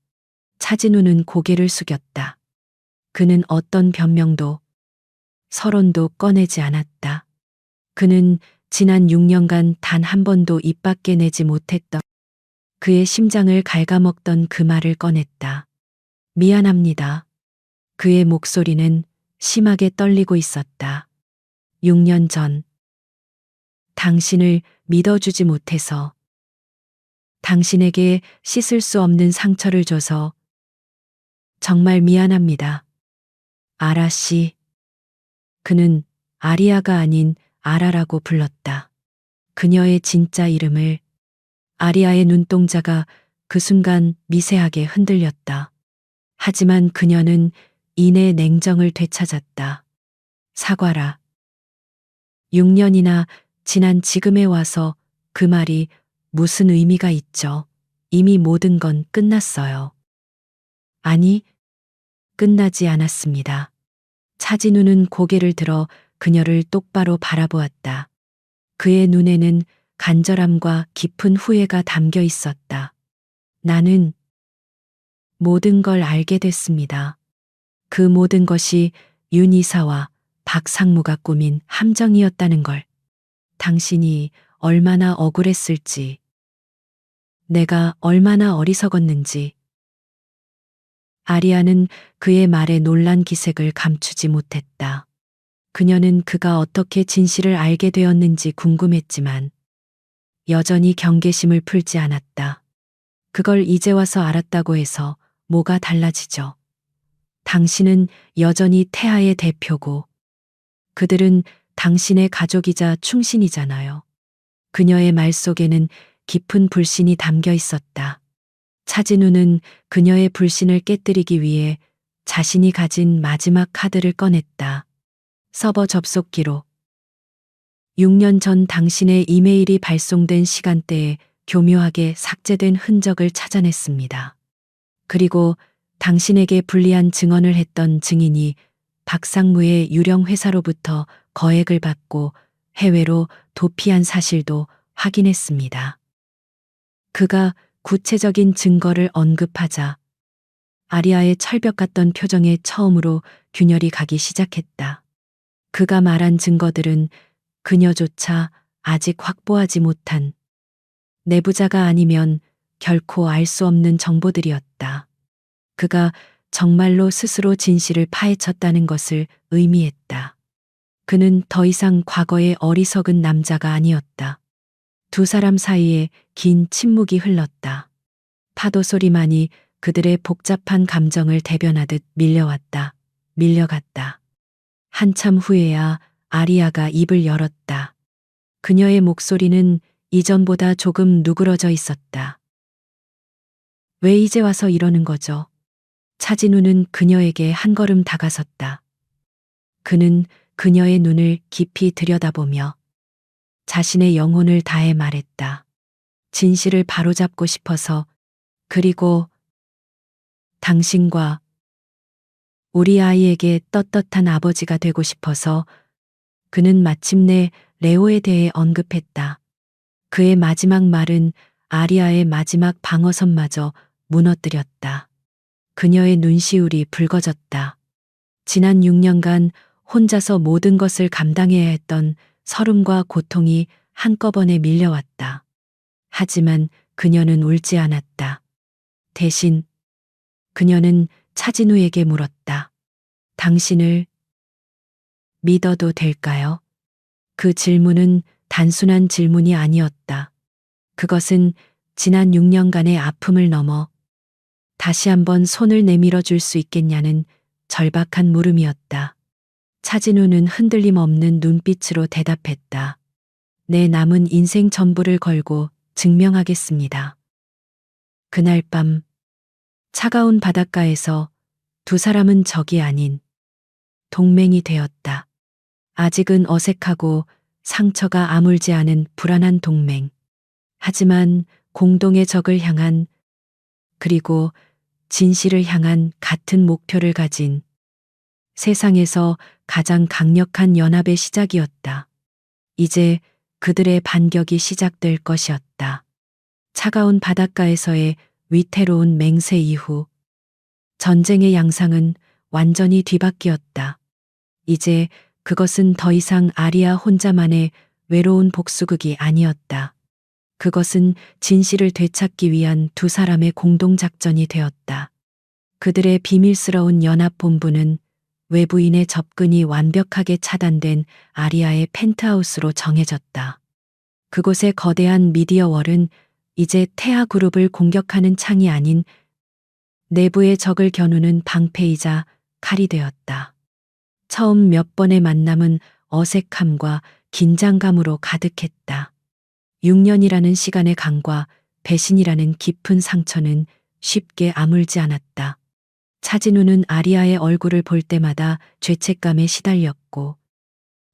Speaker 1: 차진우는 고개를 숙였다. 그는 어떤 변명도 서론도 꺼내지 않았다. 그는 지난 6년간 단 한 번도 입 밖에 내지 못했던 그의 심장을 갉아먹던 그 말을 꺼냈다. 미안합니다. 그의 목소리는 심하게 떨리고 있었다. 6년 전 당신을 믿어주지 못해서 당신에게 씻을 수 없는 상처를 줘서 정말 미안합니다. 아라 씨. 그는 아리아가 아닌 아라라고 불렀다. 그녀의 진짜 이름을. 아리아의 눈동자가 그 순간 미세하게 흔들렸다. 하지만 그녀는 이내 냉정을 되찾았다. 사과라. 6년이나 지난 지금에 와서 그 말이 무슨 의미가 있죠? 이미 모든 건 끝났어요. 아니, 끝나지 않았습니다. 차진우는 고개를 들어 그녀를 똑바로 바라보았다. 그의 눈에는 간절함과 깊은 후회가 담겨 있었다. 나는 모든 걸 알게 됐습니다. 그 모든 것이 윤 이사와 박상무가 꾸민 함정이었다는 걸. 당신이 얼마나 억울했을지, 내가 얼마나 어리석었는지. 아리아는 그의 말에 놀란 기색을 감추지 못했다. 그녀는 그가 어떻게 진실을 알게 되었는지 궁금했지만 여전히 경계심을 풀지 않았다. 그걸 이제 와서 알았다고 해서 뭐가 달라지죠? 당신은 여전히 태아의 대표고 그들은 당신의 가족이자 충신이잖아요. 그녀의 말 속에는 깊은 불신이 담겨 있었다. 차진우는 그녀의 불신을 깨뜨리기 위해 자신이 가진 마지막 카드를 꺼냈다. 서버 접속 기록. 6년 전 당신의 이메일이 발송된 시간대에 교묘하게 삭제된 흔적을 찾아냈습니다. 그리고 당신에게 불리한 증언을 했던 증인이 박상무의 유령 회사로부터 거액을 받고 해외로 도피한 사실도 확인했습니다. 그가 구체적인 증거를 언급하자 아리아의 철벽 같던 표정에 처음으로 균열이 가기 시작했다. 그가 말한 증거들은 그녀조차 아직 확보하지 못한 내부자가 아니면 결코 알 수 없는 정보들이었다. 그가 정말로 스스로 진실을 파헤쳤다는 것을 의미했다. 그는 더 이상 과거의 어리석은 남자가 아니었다. 두 사람 사이에 긴 침묵이 흘렀다. 파도 소리만이 그들의 복잡한 감정을 대변하듯 밀려왔다. 밀려갔다. 한참 후에야 아리아가 입을 열었다. 그녀의 목소리는 이전보다 조금 누그러져 있었다. 왜 이제 와서 이러는 거죠? 차진우는 그녀에게 한 걸음 다가섰다. 그는 그녀의 눈을 깊이 들여다보며 자신의 영혼을 다해 말했다. 진실을 바로잡고 싶어서, 그리고 당신과 우리 아이에게 떳떳한 아버지가 되고 싶어서. 그는 마침내 레오에 대해 언급했다. 그의 마지막 말은 아리아의 마지막 방어선마저 무너뜨렸다. 그녀의 눈시울이 붉어졌다. 지난 6년간 혼자서 모든 것을 감당해야 했던 서름과 고통이 한꺼번에 밀려왔다. 하지만 그녀는 울지 않았다. 대신 그녀는 차진우에게 물었다. 당신을 믿어도 될까요? 그 질문은 단순한 질문이 아니었다. 그것은 지난 6년간의 아픔을 넘어 다시 한번 손을 내밀어 줄 수 있겠냐는 절박한 물음이었다. 차진우는 흔들림 없는 눈빛으로 대답했다. 내 남은 인생 전부를 걸고 증명하겠습니다. 그날 밤 차가운 바닷가에서 두 사람은 적이 아닌 동맹이 되었다. 아직은 어색하고 상처가 아물지 않은 불안한 동맹. 하지만 공동의 적을 향한 그리고 진실을 향한 같은 목표를 가진 세상에서 가장 강력한 연합의 시작이었다. 이제 그들의 반격이 시작될 것이었다. 차가운 바닷가에서의 위태로운 맹세 이후 전쟁의 양상은 완전히 뒤바뀌었다. 이제 그것은 더 이상 아리아 혼자만의 외로운 복수극이 아니었다. 그것은 진실을 되찾기 위한 두 사람의 공동작전이 되었다. 그들의 비밀스러운 연합본부는 외부인의 접근이 완벽하게 차단된 아리아의 펜트하우스로 정해졌다. 그곳의 거대한 미디어월은 이제 태아그룹을 공격하는 창이 아닌 내부의 적을 겨누는 방패이자 칼이 되었다. 처음 몇 번의 만남은 어색함과 긴장감으로 가득했다. 6년이라는 시간의 강과 배신이라는 깊은 상처는 쉽게 아물지 않았다. 차진우는 아리아의 얼굴을 볼 때마다 죄책감에 시달렸고,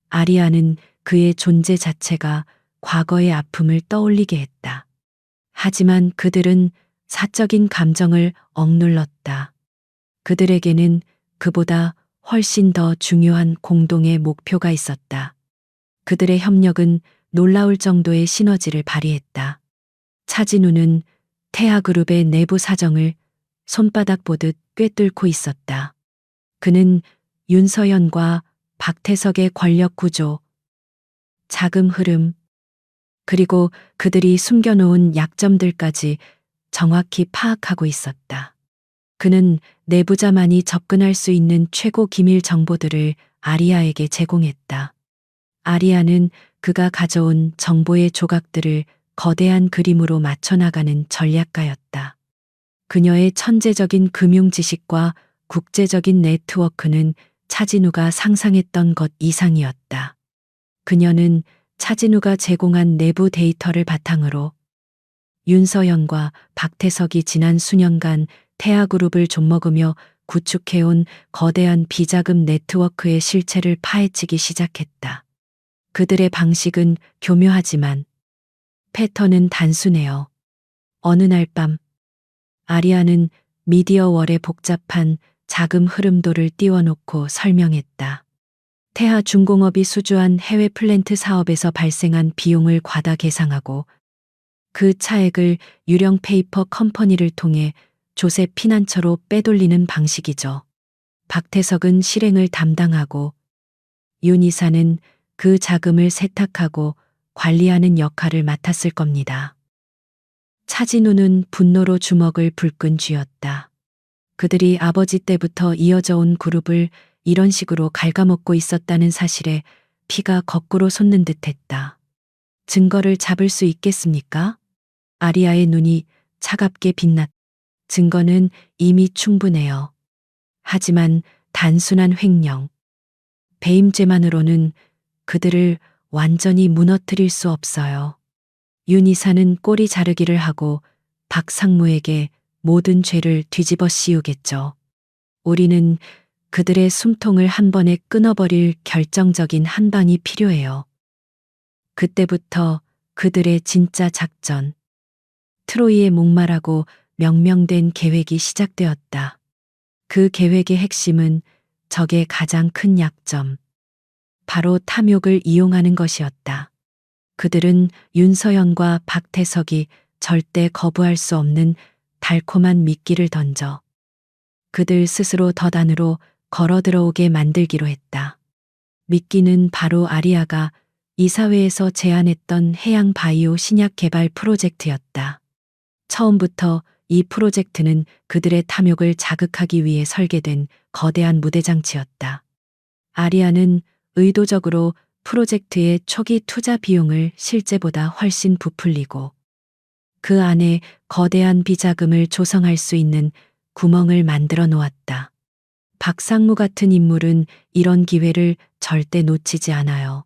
Speaker 1: 아리아는 그의 존재 자체가 과거의 아픔을 떠올리게 했다. 하지만 그들은 사적인 감정을 억눌렀다. 그들에게는 그보다 훨씬 더 중요한 공동의 목표가 있었다. 그들의 협력은 놀라울 정도의 시너지를 발휘했다. 차진우는 태아그룹의 내부 사정을 손바닥 보듯 꿰뚫고 있었다. 그는 윤서연과 박태석의 권력 구조, 자금 흐름, 그리고 그들이 숨겨놓은 약점들까지 정확히 파악하고 있었다. 그는 내부자만이 접근할 수 있는 최고 기밀 정보들을 아리아에게 제공했다. 아리아는 그가 가져온 정보의 조각들을 거대한 그림으로 맞춰나가는 전략가였다. 그녀의 천재적인 금융 지식과 국제적인 네트워크는 차진우가 상상했던 것 이상이었다. 그녀는 차진우가 제공한 내부 데이터를 바탕으로 윤서연과 박태석이 지난 수년간 태아그룹을 좀먹으며 구축해온 거대한 비자금 네트워크의 실체를 파헤치기 시작했다. 그들의 방식은 교묘하지만 패턴은 단순해요. 어느 날 밤 아리아는 미디어월의 복잡한 자금 흐름도를 띄워놓고 설명했다. 태아중공업이 수주한 해외 플랜트 사업에서 발생한 비용을 과다 계상하고 그 차액을 유령 페이퍼 컴퍼니를 통해 조세 피난처로 빼돌리는 방식이죠. 박태석은 실행을 담당하고 윤 이사는 그 자금을 세탁하고 관리하는 역할을 맡았을 겁니다. 차진우는 분노로 주먹을 불끈 쥐었다. 그들이 아버지 때부터 이어져 온 그룹을 이런 식으로 갉아먹고 있었다는 사실에 피가 거꾸로 솟는 듯했다. 증거를 잡을 수 있겠습니까? 아리아의 눈이 차갑게 빛났다. 증거는 이미 충분해요. 하지만 단순한 횡령, 배임죄만으로는 그들을 완전히 무너뜨릴 수 없어요. 윤 이사는 꼬리 자르기를 하고 박 상무에게 모든 죄를 뒤집어 씌우겠죠. 우리는 그들의 숨통을 한 번에 끊어버릴 결정적인 한 방이 필요해요. 그때부터 그들의 진짜 작전, 트로이의 목마라고 명명된 계획이 시작되었다. 그 계획의 핵심은 적의 가장 큰 약점, 바로 탐욕을 이용하는 것이었다. 그들은 윤서연과 박태석이 절대 거부할 수 없는 달콤한 미끼를 던져 그들 스스로 덫 안으로 걸어 들어오게 만들기로 했다. 미끼는 바로 아리아가 이사회에서 제안했던 해양 바이오 신약 개발 프로젝트였다. 처음부터 이 프로젝트는 그들의 탐욕을 자극하기 위해 설계된 거대한 무대장치였다. 아리아는 의도적으로 프로젝트의 초기 투자 비용을 실제보다 훨씬 부풀리고 그 안에 거대한 비자금을 조성할 수 있는 구멍을 만들어 놓았다. 박상무 같은 인물은 이런 기회를 절대 놓치지 않아요.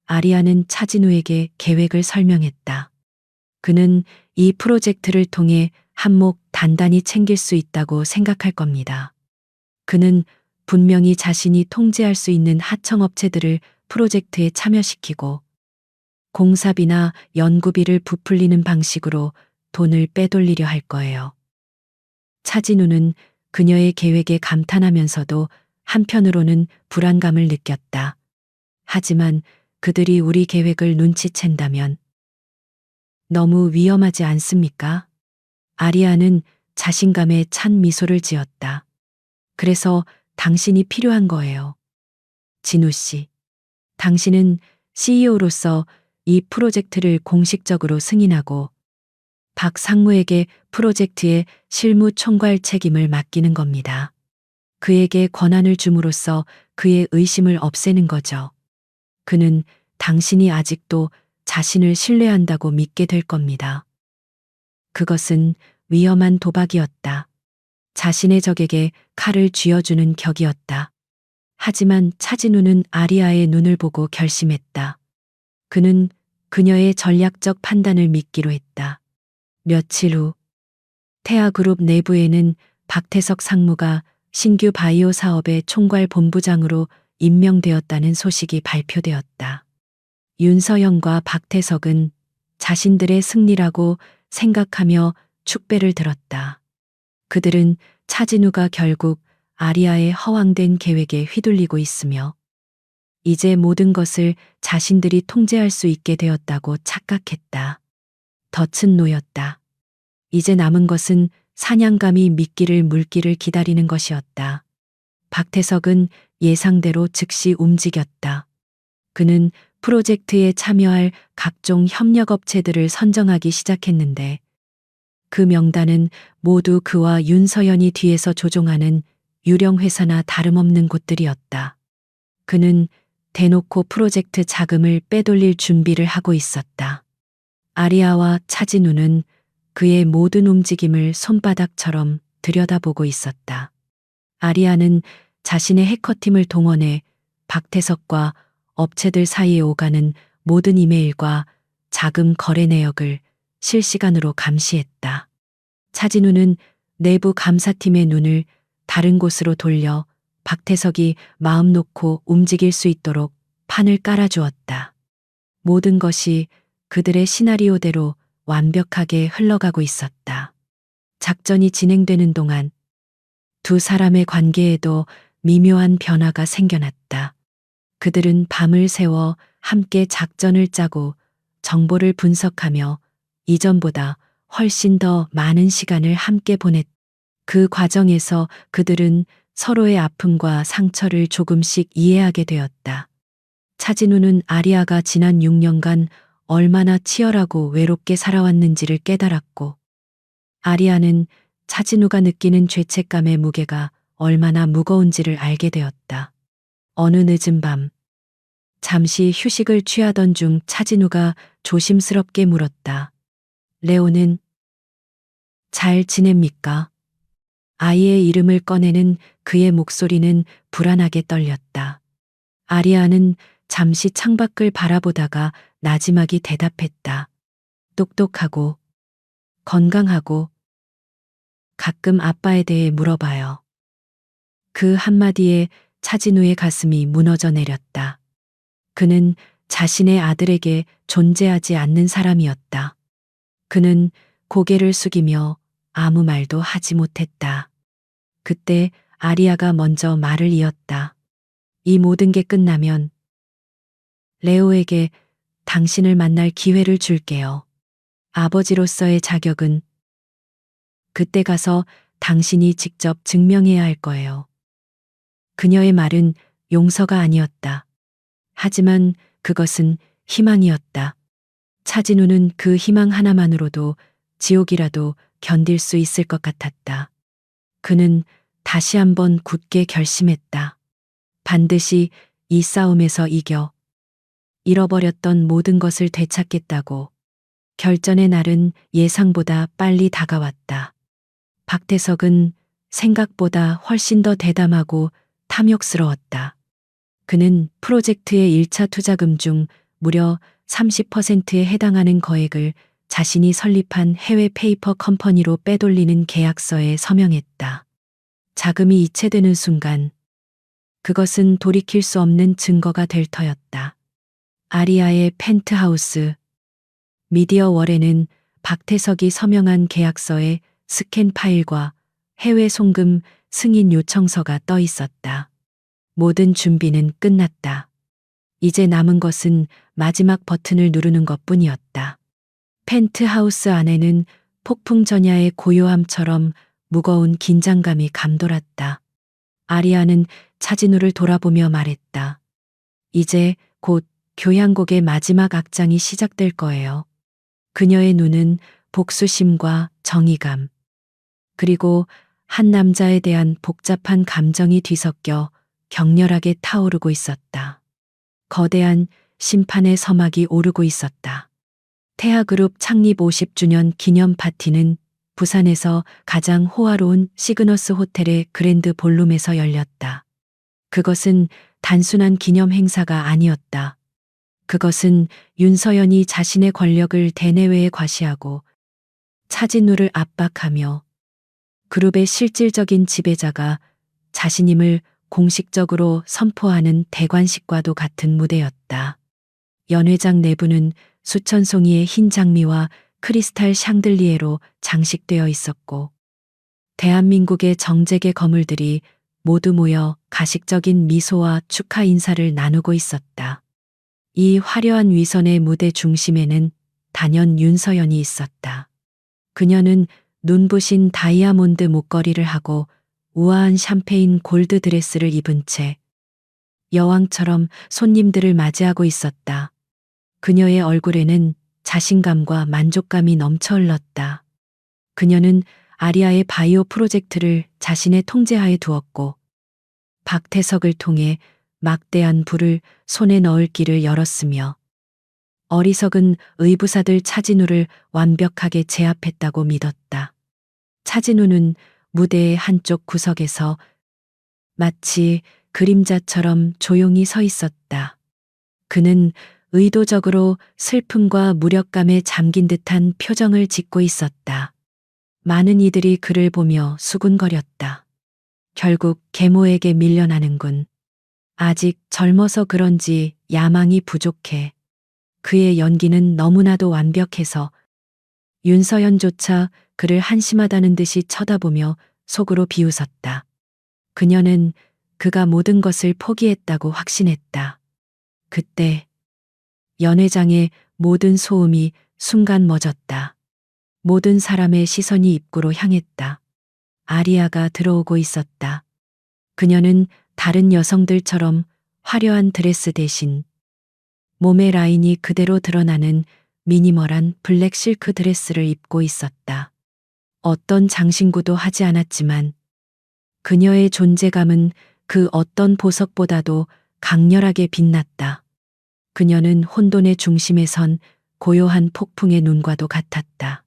Speaker 1: 아리아는 차진우에게 계획을 설명했다. 그는 이 프로젝트를 통해 한몫 단단히 챙길 수 있다고 생각할 겁니다. 그는 분명히 자신이 통제할 수 있는 하청업체들을 프로젝트에 참여시키고 공사비나 연구비를 부풀리는 방식으로 돈을 빼돌리려 할 거예요. 차진우는 그녀의 계획에 감탄하면서도 한편으로는 불안감을 느꼈다. 하지만 그들이 우리 계획을 눈치챈다면 너무 위험하지 않습니까? 아리아는 자신감에 찬 미소를 지었다. 그래서 당신이 필요한 거예요. 진우 씨. 당신은 CEO로서 이 프로젝트를 공식적으로 승인하고 박 상무에게 프로젝트의 실무 총괄 책임을 맡기는 겁니다. 그에게 권한을 줌으로써 그의 의심을 없애는 거죠. 그는 당신이 아직도 자신을 신뢰한다고 믿게 될 겁니다. 그것은 위험한 도박이었다. 자신의 적에게 칼을 쥐어주는 격이었다. 하지만 차진우는 아리아의 눈을 보고 결심했다. 그는 그녀의 전략적 판단을 믿기로 했다. 며칠 후 태아그룹 내부에는 박태석 상무가 신규 바이오 사업의 총괄 본부장으로 임명되었다는 소식이 발표되었다. 윤서영과 박태석은 자신들의 승리라고 생각하며 축배를 들었다. 그들은 차진우가 결국 아리아의 허황된 계획에 휘둘리고 있으며 이제 모든 것을 자신들이 통제할 수 있게 되었다고 착각했다. 덫은 놓였다. 이제 남은 것은 사냥감이 미끼를 물기를 기다리는 것이었다. 박태석은 예상대로 즉시 움직였다. 그는 프로젝트에 참여할 각종 협력업체들을 선정하기 시작했는데 그 명단은 모두 그와 윤서연이 뒤에서 조종하는 유령 회사나 다름없는 곳들이었다. 그는 대놓고 프로젝트 자금을 빼돌릴 준비를 하고 있었다. 아리아와 차진우는 그의 모든 움직임을 손바닥처럼 들여다보고 있었다. 아리아는 자신의 해커팀을 동원해 박태석과 업체들 사이에 오가는 모든 이메일과 자금 거래 내역을 실시간으로 감시했다. 차진우는 내부 감사팀의 눈을 다른 곳으로 돌려 박태석이 마음 놓고 움직일 수 있도록 판을 깔아주었다. 모든 것이 그들의 시나리오대로 완벽하게 흘러가고 있었다. 작전이 진행되는 동안 두 사람의 관계에도 미묘한 변화가 생겨났다. 그들은 밤을 새워 함께 작전을 짜고 정보를 분석하며 이전보다 훨씬 더 많은 시간을 함께 보냈다. 그 과정에서 그들은 서로의 아픔과 상처를 조금씩 이해하게 되었다. 차진우는 아리아가 지난 6년간 얼마나 치열하고 외롭게 살아왔는지를 깨달았고, 아리아는 차진우가 느끼는 죄책감의 무게가 얼마나 무거운지를 알게 되었다. 어느 늦은 밤, 잠시 휴식을 취하던 중 차진우가 조심스럽게 물었다. 레오는 잘 지냅니까? 아이의 이름을 꺼내는 그의 목소리는 불안하게 떨렸다. 아리아는 잠시 창밖을 바라보다가 나지막이 대답했다. 똑똑하고 건강하고 가끔 아빠에 대해 물어봐요. 그 한마디에 차진우의 가슴이 무너져 내렸다. 그는 자신의 아들에게 존재하지 않는 사람이었다. 그는 고개를 숙이며 아무 말도 하지 못했다. 그때 아리아가 먼저 말을 이었다. 이 모든 게 끝나면 레오에게 당신을 만날 기회를 줄게요. 아버지로서의 자격은 그때 가서 당신이 직접 증명해야 할 거예요. 그녀의 말은 용서가 아니었다. 하지만 그것은 희망이었다. 차진우는 그 희망 하나만으로도 지옥이라도 견딜 수 있을 것 같았다. 그는 다시 한번 굳게 결심했다. 반드시 이 싸움에서 이겨 잃어버렸던 모든 것을 되찾겠다고. 결전의 날은 예상보다 빨리 다가왔다. 박태석은 생각보다 훨씬 더 대담하고 탐욕스러웠다. 그는 프로젝트의 1차 투자금 중 무려 30%에 해당하는 거액을 자신이 설립한 해외 페이퍼 컴퍼니로 빼돌리는 계약서에 서명했다. 자금이 이체되는 순간 그것은 돌이킬 수 없는 증거가 될 터였다. 아리아의 펜트하우스. 미디어월에는 박태석이 서명한 계약서에 스캔 파일과 해외 송금 승인 요청서가 떠 있었다. 모든 준비는 끝났다. 이제 남은 것은 마지막 버튼을 누르는 것뿐이었다. 펜트하우스 안에는 폭풍 전야의 고요함처럼 무거운 긴장감이 감돌았다. 아리아는 차진우를 돌아보며 말했다. 이제 곧 교향곡의 마지막 악장이 시작될 거예요. 그녀의 눈은 복수심과 정의감, 그리고 한 남자에 대한 복잡한 감정이 뒤섞여 격렬하게 타오르고 있었다. 거대한 심판의 서막이 오르고 있었다. 태아그룹 창립 50주년 기념 파티는 부산에서 가장 호화로운 시그너스 호텔의 그랜드 볼룸에서 열렸다. 그것은 단순한 기념 행사가 아니었다. 그것은 윤서연이 자신의 권력을 대내외에 과시하고 차진우를 압박하며 그룹의 실질적인 지배자가 자신임을 공식적으로 선포하는 대관식과도 같은 무대였다. 연회장 내부는 수천 송이의 흰 장미와 크리스탈 샹들리에로 장식되어 있었고 대한민국의 정재계 거물들이 모두 모여 가식적인 미소와 축하 인사를 나누고 있었다. 이 화려한 위선의 무대 중심에는 단연 윤서연이 있었다. 그녀는 눈부신 다이아몬드 목걸이를 하고 우아한 샴페인 골드 드레스를 입은 채 여왕처럼 손님들을 맞이하고 있었다. 그녀의 얼굴에는 자신감과 만족감이 넘쳐 흘렀다. 그녀는 아리아의 바이오 프로젝트를 자신의 통제하에 두었고 박태석을 통해 막대한 부를 손에 넣을 길을 열었으며 어리석은 의부사들 차진우를 완벽하게 제압했다고 믿었다. 차진우는 무대의 한쪽 구석에서 마치 그림자처럼 조용히 서 있었다. 그는 의도적으로 슬픔과 무력감에 잠긴 듯한 표정을 짓고 있었다. 많은 이들이 그를 보며 수군거렸다. 결국 계모에게 밀려나는군. 아직 젊어서 그런지 야망이 부족해. 그의 연기는 너무나도 완벽해서 윤서연조차 그를 한심하다는 듯이 쳐다보며 속으로 비웃었다. 그녀는 그가 모든 것을 포기했다고 확신했다. 그때 연회장의 모든 소음이 순간 멎었다. 모든 사람의 시선이 입구로 향했다. 아리아가 들어오고 있었다. 그녀는 다른 여성들처럼 화려한 드레스 대신 몸의 라인이 그대로 드러나는 미니멀한 블랙 실크 드레스를 입고 있었다. 어떤 장신구도 하지 않았지만 그녀의 존재감은 그 어떤 보석보다도 강렬하게 빛났다. 그녀는 혼돈의 중심에 선 고요한 폭풍의 눈과도 같았다.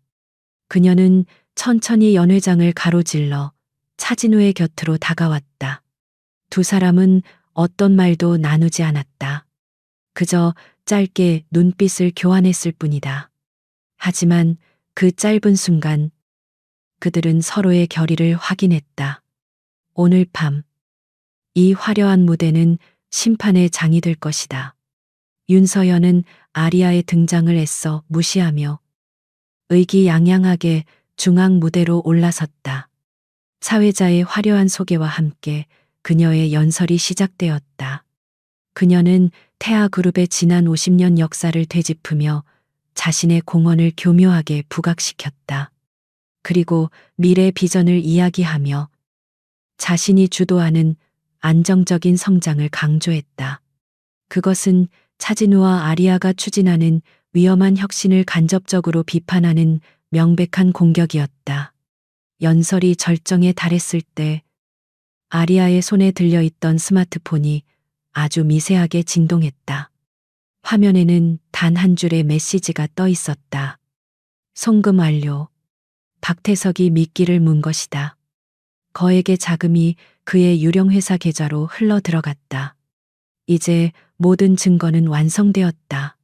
Speaker 1: 그녀는 천천히 연회장을 가로질러 차진우의 곁으로 다가왔다. 두 사람은 어떤 말도 나누지 않았다. 그저 짧게 눈빛을 교환했을 뿐이다. 하지만 그 짧은 순간 그들은 서로의 결의를 확인했다. 오늘 밤 이 화려한 무대는 심판의 장이 될 것이다. 윤서연은 아리아의 등장을 애써 무시하며 의기양양하게 중앙 무대로 올라섰다. 사회자의 화려한 소개와 함께 그녀의 연설이 시작되었다. 그녀는 태아그룹의 지난 50년 역사를 되짚으며 자신의 공헌을 교묘하게 부각시켰다. 그리고 미래 비전을 이야기하며 자신이 주도하는 안정적인 성장을 강조했다. 그것은 차진우와 아리아가 추진하는 위험한 혁신을 간접적으로 비판하는 명백한 공격이었다. 연설이 절정에 달했을 때 아리아의 손에 들려있던 스마트폰이 아주 미세하게 진동했다. 화면에는 단 한 줄의 메시지가 떠 있었다. 송금 완료. 박태석이 미끼를 문 것이다. 거액의 자금이 그의 유령회사 계좌로 흘러 들어갔다. 이제 모든 증거는 완성되었다.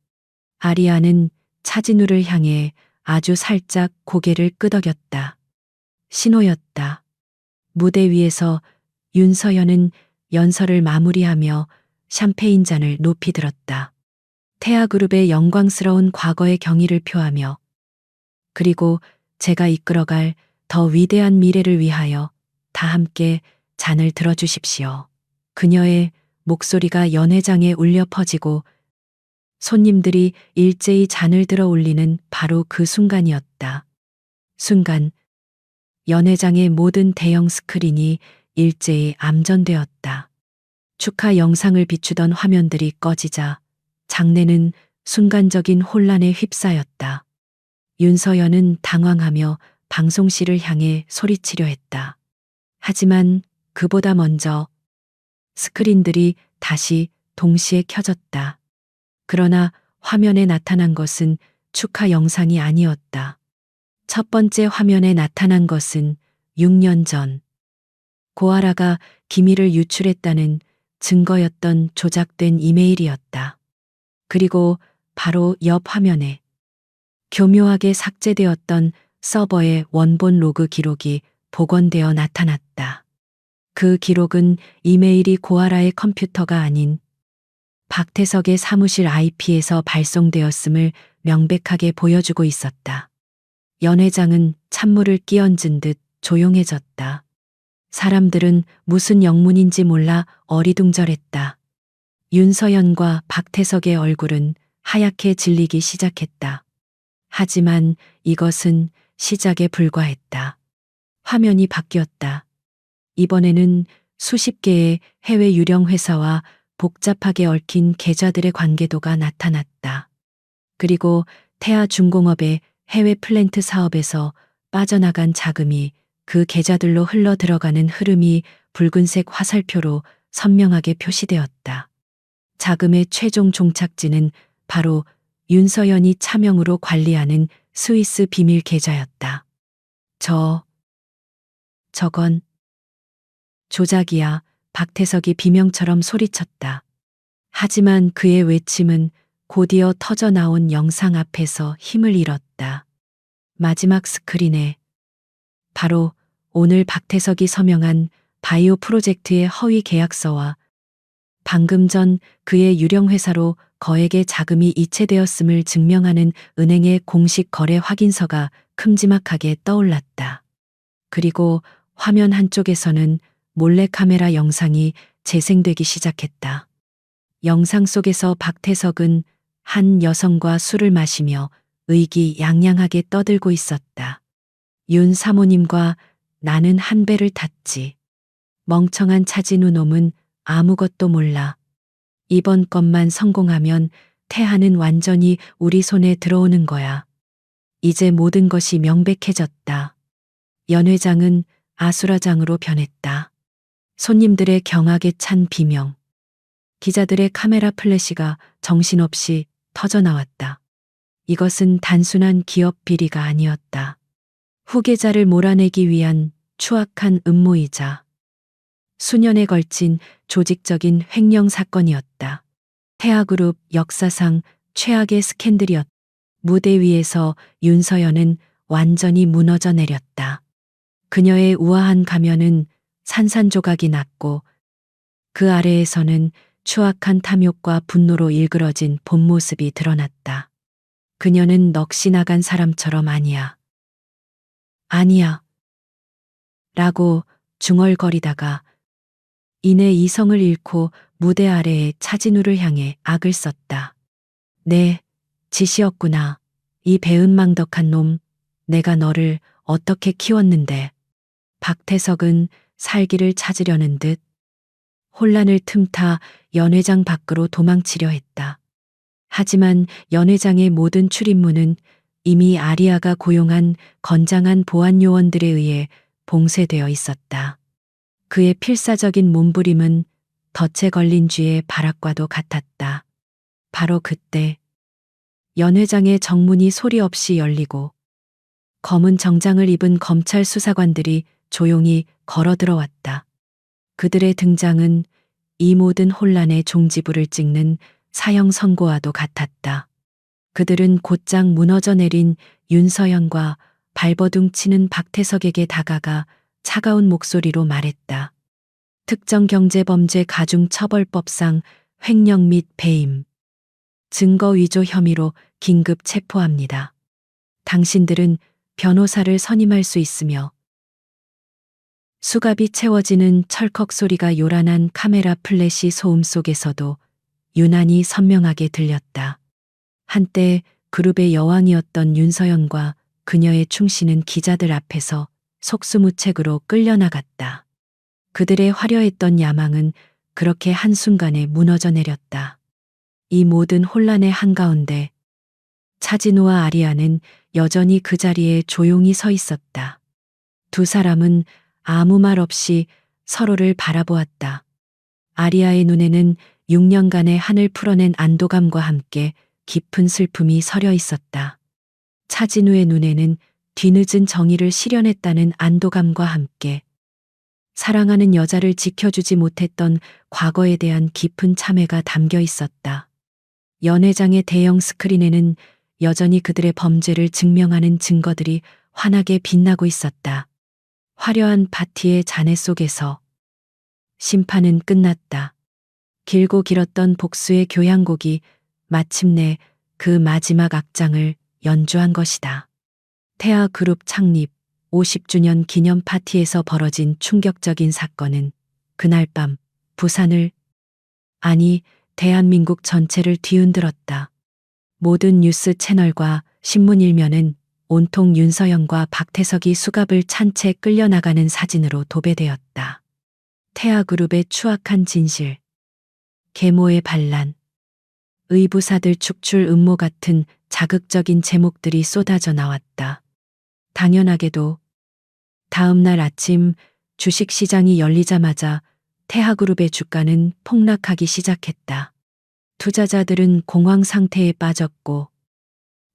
Speaker 1: 아리아는 차진우를 향해 아주 살짝 고개를 끄덕였다. 신호였다. 무대 위에서 윤서연은 연설을 마무리하며 샴페인 잔을 높이 들었다. 태아그룹의 영광스러운 과거의 경의를 표하며 그리고 제가 이끌어갈 더 위대한 미래를 위하여 다 함께 잔을 들어주십시오. 그녀의 목소리가 연회장에 울려 퍼지고 손님들이 일제히 잔을 들어 올리는 바로 그 순간이었다. 순간 연회장의 모든 대형 스크린이 일제히 암전되었다. 축하 영상을 비추던 화면들이 꺼지자 장내는 순간적인 혼란에 휩싸였다. 윤서연은 당황하며 방송실을 향해 소리치려 했다. 하지만 그보다 먼저 스크린들이 다시 동시에 켜졌다. 그러나 화면에 나타난 것은 축하 영상이 아니었다. 첫 번째 화면에 나타난 것은 6년 전 고아라가 기밀을 유출했다는 증거였던 조작된 이메일이었다. 그리고 바로 옆 화면에 교묘하게 삭제되었던 서버의 원본 로그 기록이 복원되어 나타났다. 그 기록은 이메일이 고아라의 컴퓨터가 아닌 박태석의 사무실 IP에서 발송되었음을 명백하게 보여주고 있었다. 연 회장은 찬물을 끼얹은 듯 조용해졌다. 사람들은 무슨 영문인지 몰라 어리둥절했다. 윤서연과 박태석의 얼굴은 하얗게 질리기 시작했다. 하지만 이것은 시작에 불과했다. 화면이 바뀌었다. 이번에는 수십 개의 해외 유령 회사와 복잡하게 얽힌 계좌들의 관계도가 나타났다. 그리고 태아중공업의 해외 플랜트 사업에서 빠져나간 자금이 그 계좌들로 흘러 들어가는 흐름이 붉은색 화살표로 선명하게 표시되었다. 자금의 최종 종착지는 바로 윤서연이 차명으로 관리하는 스위스 비밀 계좌였다. 저건 조작이야. 박태석이 비명처럼 소리쳤다. 하지만 그의 외침은 곧이어 터져 나온 영상 앞에서 힘을 잃었다. 마지막 스크린에 바로 오늘 박태석이 서명한 바이오 프로젝트의 허위 계약서와 방금 전 그의 유령 회사로 거액의 자금이 이체되었음을 증명하는 은행의 공식 거래 확인서가 큼지막하게 떠올랐다. 그리고 화면 한쪽에서는 몰래카메라 영상이 재생되기 시작했다. 영상 속에서 박태석은 한 여성과 술을 마시며 의기양양하게 떠들고 있었다. 윤 사모님과 나는 한 배를 탔지. 멍청한 차진우 놈은 아무것도 몰라. 이번 건만 성공하면 태하는 완전히 우리 손에 들어오는 거야. 이제 모든 것이 명백해졌다. 연 회장은 아수라장으로 변했다. 손님들의 경악에 찬 비명. 기자들의 카메라 플래시가 정신없이 터져나왔다. 이것은 단순한 기업 비리가 아니었다. 후계자를 몰아내기 위한 추악한 음모이자 수년에 걸친 조직적인 횡령 사건이었다. 태아그룹 역사상 최악의 스캔들이었다. 무대 위에서 윤서연은 완전히 무너져 내렸다. 그녀의 우아한 가면은 산산조각이 났고 그 아래에서는 추악한 탐욕과 분노로 일그러진 본 모습이 드러났다. 그녀는 넋이 나간 사람처럼 아니야. 라고 중얼거리다가 이내 이성을 잃고 무대 아래에 차진우를 향해 악을 썼다. 네, 짓이었구나. 이 배은망덕한 놈, 내가 너를 어떻게 키웠는데. 박태석은 살기를 찾으려는 듯 혼란을 틈타 연회장 밖으로 도망치려 했다. 하지만 연회장의 모든 출입문은 이미 아리아가 고용한 건장한 보안 요원들에 의해 봉쇄되어 있었다. 그의 필사적인 몸부림은 덫에 걸린 쥐의 발악과도 같았다. 바로 그때 연회장의 정문이 소리 없이 열리고 검은 정장을 입은 검찰 수사관들이 조용히 걸어 들어왔다. 그들의 등장은 이 모든 혼란의 종지부를 찍는 사형 선고와도 같았다. 그들은 곧장 무너져 내린 윤서연과 발버둥 치는 박태석에게 다가가 차가운 목소리로 말했다. 특정경제범죄가중처벌법상 횡령 및 배임, 증거 위조 혐의로 긴급 체포합니다. 당신들은 변호사를 선임할 수 있으며 수갑이 채워지는 철컥 소리가 요란한 카메라 플래시 소음 속에서도 유난히 선명하게 들렸다. 한때 그룹의 여왕이었던 윤서연과 그녀의 충신은 기자들 앞에서 속수무책으로 끌려나갔다. 그들의 화려했던 야망은 그렇게 한순간에 무너져 내렸다. 이 모든 혼란의 한가운데 차진우와 아리아는 여전히 그 자리에 조용히 서 있었다. 두 사람은 아무 말 없이 서로를 바라보았다. 아리아의 눈에는 6년간의 한을 풀어낸 안도감과 함께 깊은 슬픔이 서려 있었다. 차진우의 눈에는 뒤늦은 정의를 실현했다는 안도감과 함께 사랑하는 여자를 지켜주지 못했던 과거에 대한 깊은 참회가 담겨 있었다. 연회장의 대형 스크린에는 여전히 그들의 범죄를 증명하는 증거들이 환하게 빛나고 있었다. 화려한 파티의 잔해 속에서 심판은 끝났다. 길고 길었던 복수의 교향곡이 마침내 그 마지막 악장을 연주한 것이다. 태아 그룹 창립 50주년 기념 파티에서 벌어진 충격적인 사건은 그날 밤 부산을, 아니 대한민국 전체를 뒤흔들었다. 모든 뉴스 채널과 신문 일면은 온통 윤서영과 박태석이 수갑을 찬 채 끌려나가는 사진으로 도배되었다. 태아그룹의 추악한 진실, 계모의 반란, 의부사들 축출 음모 같은 자극적인 제목들이 쏟아져 나왔다. 당연하게도 다음 날 아침 주식시장이 열리자마자 태아그룹의 주가는 폭락하기 시작했다. 투자자들은 공황 상태에 빠졌고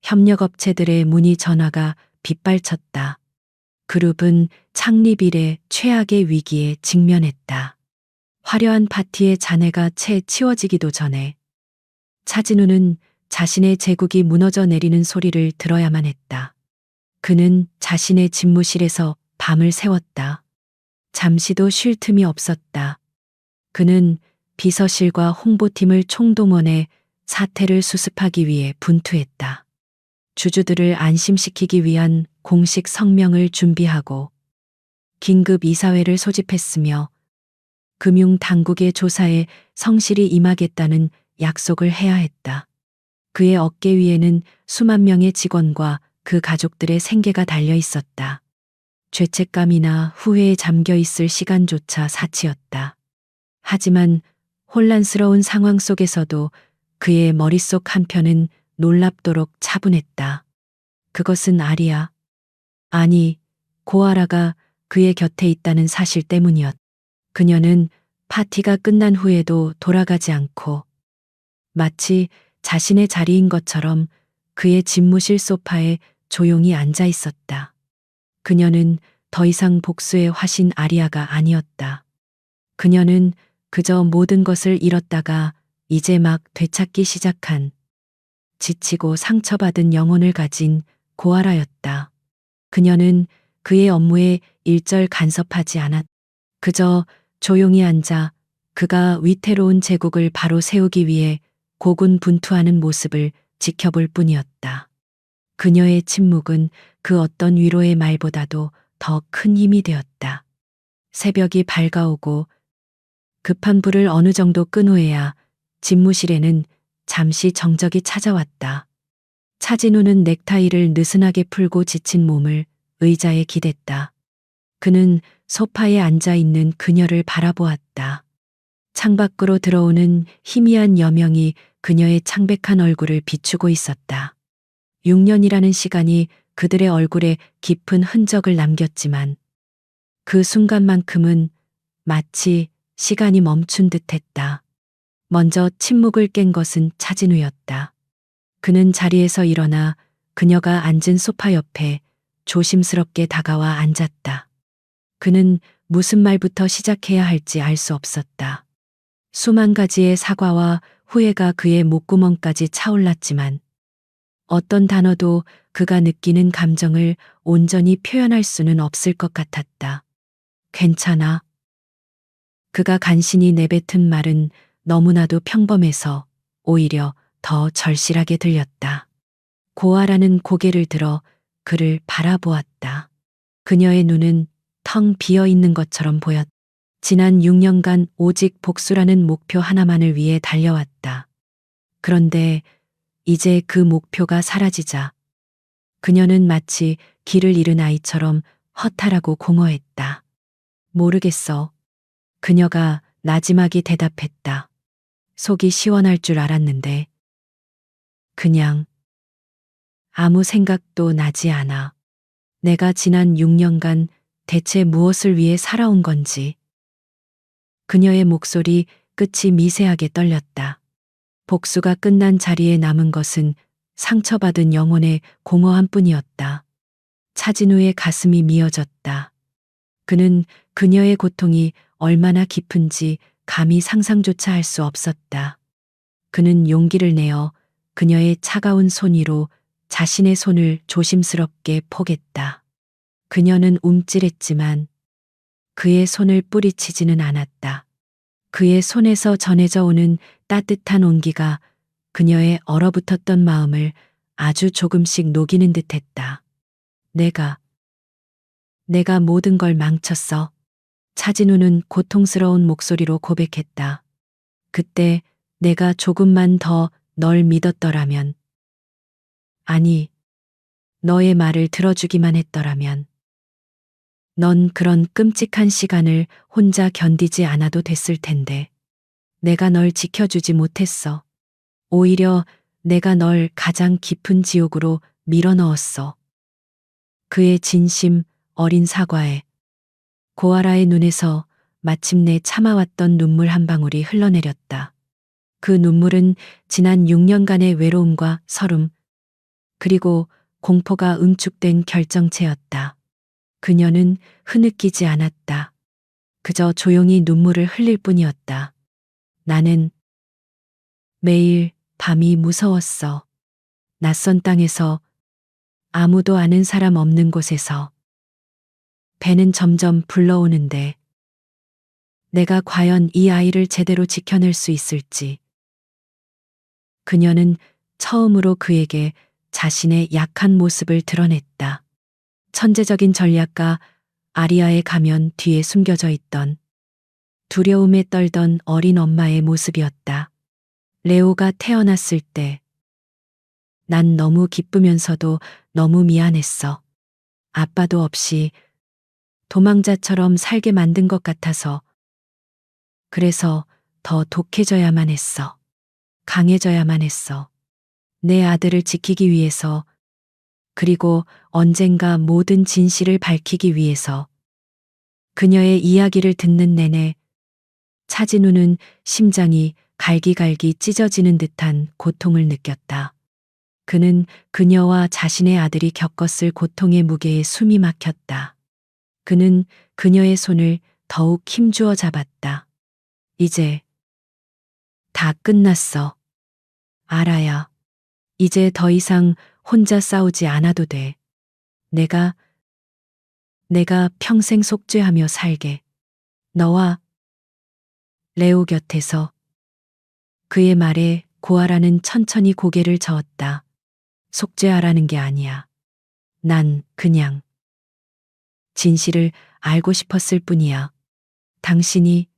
Speaker 1: 협력업체들의 문의 전화가 빗발쳤다. 그룹은 창립 이래 최악의 위기에 직면했다. 화려한 파티의 잔해가 채 치워지기도 전에 차진우는 자신의 제국이 무너져 내리는 소리를 들어야만 했다. 그는 자신의 집무실에서 밤을 새웠다. 잠시도 쉴 틈이 없었다. 그는 비서실과 홍보팀을 총동원해 사태를 수습하기 위해 분투했다. 주주들을 안심시키기 위한 공식 성명을 준비하고 긴급 이사회를 소집했으며 금융당국의 조사에 성실히 임하겠다는 약속을 해야 했다. 그의 어깨 위에는 수만 명의 직원과 그 가족들의 생계가 달려 있었다. 죄책감이나 후회에 잠겨 있을 시간조차 사치였다. 하지만 혼란스러운 상황 속에서도 그의 머릿속 한편은 놀랍도록 차분했다. 그것은 아리아, 아니 고아라가 그의 곁에 있다는 사실 때문이었다. 그녀는 파티가 끝난 후에도 돌아가지 않고 마치 자신의 자리인 것처럼 그의 집무실 소파에 조용히 앉아 있었다. 그녀는 더 이상 복수의 화신 아리아가 아니었다. 그녀는 그저 모든 것을 잃었다가 이제 막 되찾기 시작한 지치고 상처받은 영혼을 가진 고아라였다. 그녀는 그의 업무에 일절 간섭하지 않았다. 그저 조용히 앉아 그가 위태로운 제국을 바로 세우기 위해 고군분투하는 모습을 지켜볼 뿐이었다. 그녀의 침묵은 그 어떤 위로의 말보다도 더 큰 힘이 되었다. 새벽이 밝아오고 급한 불을 어느 정도 끈 후에야 집무실에는 잠시 정적이 찾아왔다. 차진우는 넥타이를 느슨하게 풀고 지친 몸을 의자에 기댔다. 그는 소파에 앉아 있는 그녀를 바라보았다. 창밖으로 들어오는 희미한 여명이 그녀의 창백한 얼굴을 비추고 있었다. 6년이라는 시간이 그들의 얼굴에 깊은 흔적을 남겼지만 그 순간만큼은 마치 시간이 멈춘 듯 했다. 먼저 침묵을 깬 것은 차진우였다. 그는 자리에서 일어나 그녀가 앉은 소파 옆에 조심스럽게 다가와 앉았다. 그는 무슨 말부터 시작해야 할지 알 수 없었다. 수만 가지의 사과와 후회가 그의 목구멍까지 차올랐지만 어떤 단어도 그가 느끼는 감정을 온전히 표현할 수는 없을 것 같았다. 괜찮아. 그가 간신히 내뱉은 말은 너무나도 평범해서 오히려 더 절실하게 들렸다. 고아라는 고개를 들어 그를 바라보았다. 그녀의 눈은 텅 비어 있는 것처럼 보였다. 지난 6년간 오직 복수라는 목표 하나만을 위해 달려왔다. 그런데 이제 그 목표가 사라지자 그녀는 마치 길을 잃은 아이처럼 허탈하고 공허했다. 모르겠어. 그녀가 나지막이 대답했다. 속이 시원할 줄 알았는데 그냥 아무 생각도 나지 않아. 내가 지난 6년간 대체 무엇을 위해 살아온 건지. 그녀의 목소리 끝이 미세하게 떨렸다. 복수가 끝난 자리에 남은 것은 상처받은 영혼의 공허함 뿐이었다. 차진우의 가슴이 미어졌다. 그는 그녀의 고통이 얼마나 깊은지 감히 상상조차 할 수 없었다. 그는 용기를 내어 그녀의 차가운 손 위로 자신의 손을 조심스럽게 포겠다. 그녀는 움찔했지만 그의 손을 뿌리치지는 않았다. 그의 손에서 전해져 오는 따뜻한 온기가 그녀의 얼어붙었던 마음을 아주 조금씩 녹이는 듯 했다. 내가 모든 걸 망쳤어. 차진우는 고통스러운 목소리로 고백했다. 그때 내가 조금만 더 널 믿었더라면, 아니, 너의 말을 들어주기만 했더라면, 넌 그런 끔찍한 시간을 혼자 견디지 않아도 됐을 텐데, 내가 널 지켜주지 못했어. 오히려 내가 널 가장 깊은 지옥으로 밀어넣었어. 그의 진심 어린 사과에 고아라의 눈에서 마침내 참아왔던 눈물 한 방울이 흘러내렸다. 그 눈물은 지난 6년간의 외로움과 서름, 그리고 공포가 응축된 결정체였다. 그녀는 흐느끼지 않았다. 그저 조용히 눈물을 흘릴 뿐이었다. 나는 매일 밤이 무서웠어. 낯선 땅에서 아무도 아는 사람 없는 곳에서 배는 점점 불러오는데 내가 과연 이 아이를 제대로 지켜낼 수 있을지. 그녀는 처음으로 그에게 자신의 약한 모습을 드러냈다. 천재적인 전략가 아리아의 가면 뒤에 숨겨져 있던 두려움에 떨던 어린 엄마의 모습이었다. 레오가 태어났을 때 난 너무 기쁘면서도 너무 미안했어. 아빠도 없이 도망자처럼 살게 만든 것 같아서. 그래서 더 독해져야만 했어. 강해져야만 했어. 내 아들을 지키기 위해서, 그리고 언젠가 모든 진실을 밝히기 위해서. 그녀의 이야기를 듣는 내내 차진우는 심장이 갈기갈기 찢어지는 듯한 고통을 느꼈다. 그는 그녀와 자신의 아들이 겪었을 고통의 무게에 숨이 막혔다. 그는 그녀의 손을 더욱 힘주어 잡았다. 이제 다 끝났어. 알아야. 이제 더 이상 혼자 싸우지 않아도 돼. 내가 평생 속죄하며 살게. 너와 레오 곁에서. 그의 말에 고아라는 천천히 고개를 저었다. 속죄하라는 게 아니야. 난 그냥 진실을 알고 싶었을 뿐이야. 당신이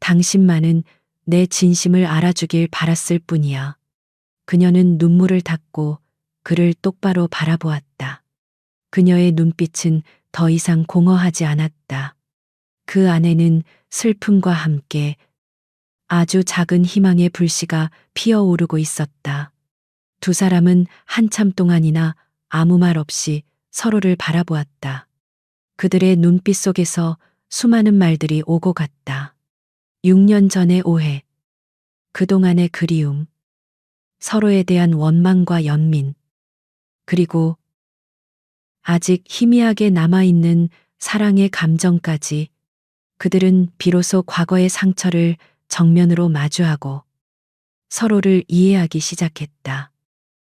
Speaker 1: 당신만은 내 진심을 알아주길 바랐을 뿐이야. 그녀는 눈물을 닦고 그를 똑바로 바라보았다. 그녀의 눈빛은 더 이상 공허하지 않았다. 그 안에는 슬픔과 함께 아주 작은 희망의 불씨가 피어오르고 있었다. 두 사람은 한참 동안이나 아무 말 없이 서로를 바라보았다. 그들의 눈빛 속에서 수많은 말들이 오고 갔다. 6년 전의 오해, 그동안의 그리움, 서로에 대한 원망과 연민, 그리고 아직 희미하게 남아있는 사랑의 감정까지. 그들은 비로소 과거의 상처를 정면으로 마주하고 서로를 이해하기 시작했다.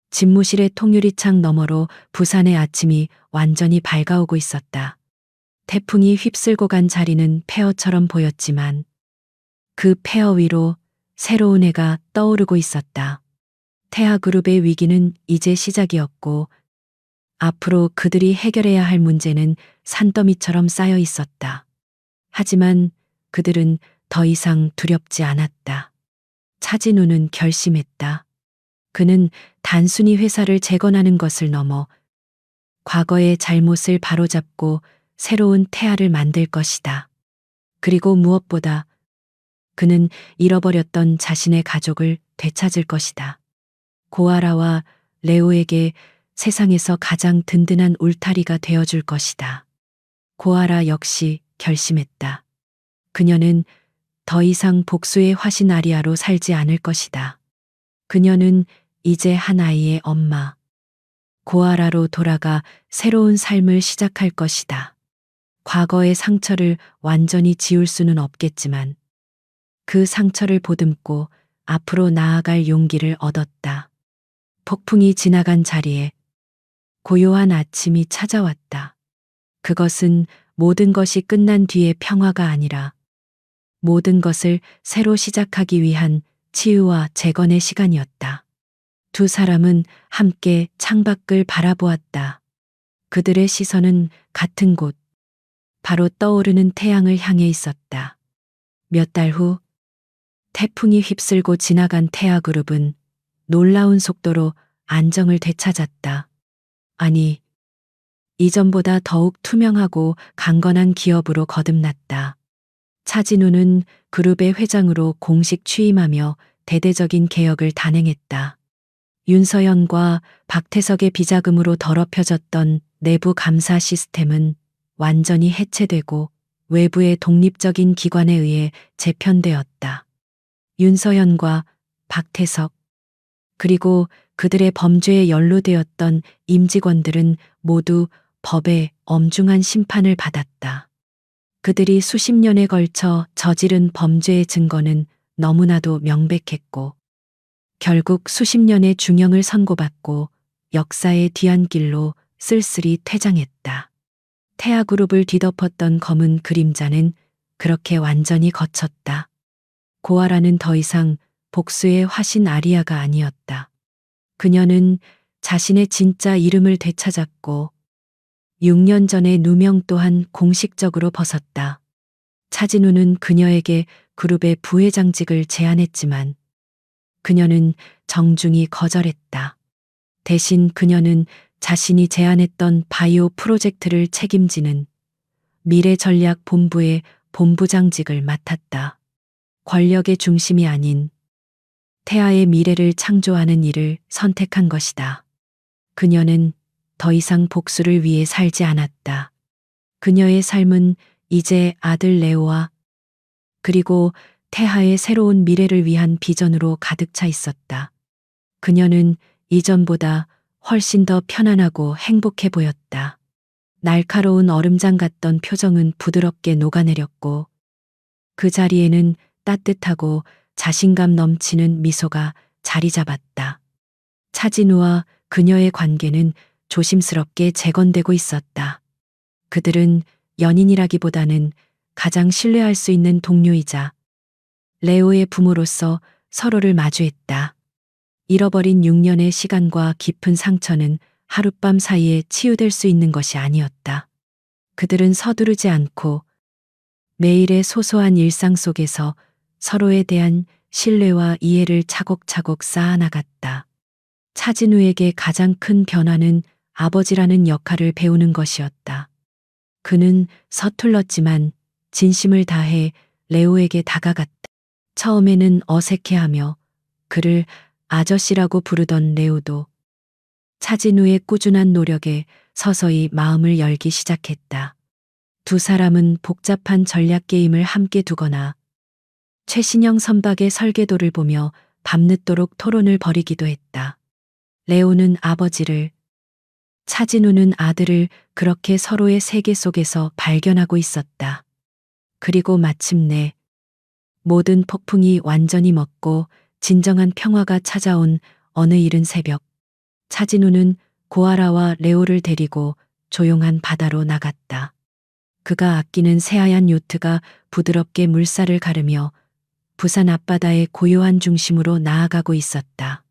Speaker 1: 집무실의 통유리창 너머로 부산의 아침이 완전히 밝아오고 있었다. 태풍이 휩쓸고 간 자리는 폐허처럼 보였지만 그 폐허 위로 새로운 해가 떠오르고 있었다. 태아그룹의 위기는 이제 시작이었고 앞으로 그들이 해결해야 할 문제는 산더미처럼 쌓여 있었다. 하지만 그들은 더 이상 두렵지 않았다. 차진우는 결심했다. 그는 단순히 회사를 재건하는 것을 넘어 과거의 잘못을 바로잡고 새로운 태아를 만들 것이다. 그리고 무엇보다 그는 잃어버렸던 자신의 가족을 되찾을 것이다. 고아라와 레오에게 세상에서 가장 든든한 울타리가 되어줄 것이다. 고아라 역시 결심했다. 그녀는 더 이상 복수의 화신 아리아로 살지 않을 것이다. 그녀는 이제 한 아이의 엄마, 고아라로 돌아가 새로운 삶을 시작할 것이다. 과거의 상처를 완전히 지울 수는 없겠지만 그 상처를 보듬고 앞으로 나아갈 용기를 얻었다. 폭풍이 지나간 자리에 고요한 아침이 찾아왔다. 그것은 모든 것이 끝난 뒤의 평화가 아니라 모든 것을 새로 시작하기 위한 치유와 재건의 시간이었다. 두 사람은 함께 창밖을 바라보았다. 그들의 시선은 같은 곳, 바로 떠오르는 태양을 향해 있었다. 몇 달 후, 태풍이 휩쓸고 지나간 태아그룹은 놀라운 속도로 안정을 되찾았다. 아니, 이전보다 더욱 투명하고 강건한 기업으로 거듭났다. 차진우는 그룹의 회장으로 공식 취임하며 대대적인 개혁을 단행했다. 윤서연과 박태석의 비자금으로 더럽혀졌던 내부 감사 시스템은 완전히 해체되고 외부의 독립적인 기관에 의해 재편되었다. 윤서연과 박태석, 그리고 그들의 범죄에 연루되었던 임직원들은 모두 법의 엄중한 심판을 받았다. 그들이 수십 년에 걸쳐 저지른 범죄의 증거는 너무나도 명백했고 결국 수십 년의 중형을 선고받고 역사의 뒤안길로 쓸쓸히 퇴장했다. 태아그룹을 뒤덮었던 검은 그림자는 그렇게 완전히 걷혔다. 고아라는 더 이상 복수의 화신 아리아가 아니었다. 그녀는 자신의 진짜 이름을 되찾았고 6년 전의 누명 또한 공식적으로 벗었다. 차진우는 그녀에게 그룹의 부회장직을 제안했지만 그녀는 정중히 거절했다. 대신 그녀는 자신이 제안했던 바이오 프로젝트를 책임지는 미래전략본부의 본부장직을 맡았다. 권력의 중심이 아닌 태아의 미래를 창조하는 일을 선택한 것이다. 그녀는 더 이상 복수를 위해 살지 않았다. 그녀의 삶은 이제 아들 레오와 그리고 태아의 새로운 미래를 위한 비전으로 가득 차 있었다. 그녀는 이전보다 훨씬 더 편안하고 행복해 보였다. 날카로운 얼음장 같던 표정은 부드럽게 녹아내렸고 그 자리에는 따뜻하고 자신감 넘치는 미소가 자리 잡았다. 차진우와 그녀의 관계는 조심스럽게 재건되고 있었다. 그들은 연인이라기보다는 가장 신뢰할 수 있는 동료이자 레오의 부모로서 서로를 마주했다. 잃어버린 6년의 시간과 깊은 상처는 하룻밤 사이에 치유될 수 있는 것이 아니었다. 그들은 서두르지 않고 매일의 소소한 일상 속에서 서로에 대한 신뢰와 이해를 차곡차곡 쌓아나갔다. 차진우에게 가장 큰 변화는 아버지라는 역할을 배우는 것이었다. 그는 서툴렀지만 진심을 다해 레오에게 다가갔다. 처음에는 어색해하며 그를 아저씨라고 부르던 레오도 차진우의 꾸준한 노력에 서서히 마음을 열기 시작했다. 두 사람은 복잡한 전략 게임을 함께 두거나 최신형 선박의 설계도를 보며 밤늦도록 토론을 벌이기도 했다. 레오는 아버지를, 차진우는 아들을 그렇게 서로의 세계 속에서 발견하고 있었다. 그리고 마침내 모든 폭풍이 완전히 멎고 진정한 평화가 찾아온 어느 이른 새벽, 차진우는 고아라와 레오를 데리고 조용한 바다로 나갔다. 그가 아끼는 새하얀 요트가 부드럽게 물살을 가르며 부산 앞바다의 고요한 중심으로 나아가고 있었다.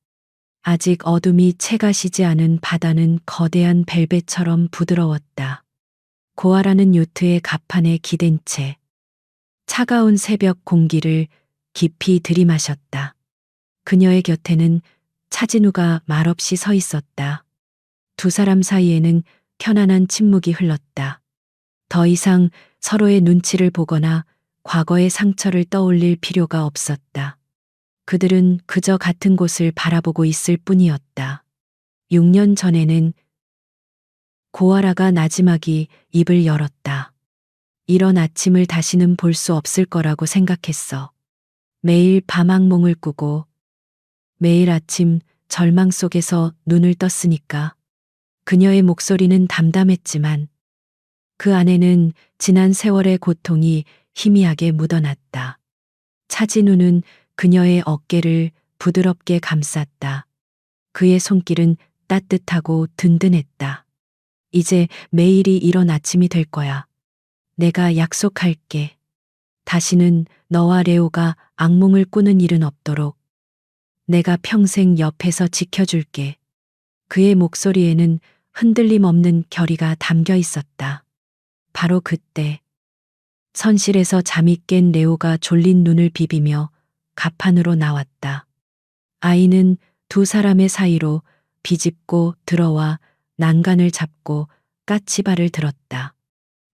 Speaker 1: 아직 어둠이 채 가시지 않은 바다는 거대한 벨벳처럼 부드러웠다. 고아라는 요트의 갑판에 기댄 채 차가운 새벽 공기를 깊이 들이마셨다. 그녀의 곁에는 차진우가 말없이 서 있었다. 두 사람 사이에는 편안한 침묵이 흘렀다. 더 이상 서로의 눈치를 보거나 과거의 상처를 떠올릴 필요가 없었다. 그들은 그저 같은 곳을 바라보고 있을 뿐이었다. 6년 전에는 고아라가 나지막이 입을 열었다. 이런 아침을 다시는 볼 수 없을 거라고 생각했어. 매일 밤악몽을 꾸고 매일 아침 절망 속에서 눈을 떴으니까. 그녀의 목소리는 담담했지만 그 안에는 지난 세월의 고통이 희미하게 묻어났다. 차진우는 그녀의 어깨를 부드럽게 감쌌다. 그의 손길은 따뜻하고 든든했다. 이제 매일이 이런 아침이 될 거야. 내가 약속할게. 다시는 너와 레오가 악몽을 꾸는 일은 없도록. 내가 평생 옆에서 지켜줄게. 그의 목소리에는 흔들림 없는 결의가 담겨 있었다. 바로 그때 선실에서 잠이 깬 레오가 졸린 눈을 비비며 갑판으로 나왔다. 아이는 두 사람의 사이로 비집고 들어와 난간을 잡고 까치발을 들었다.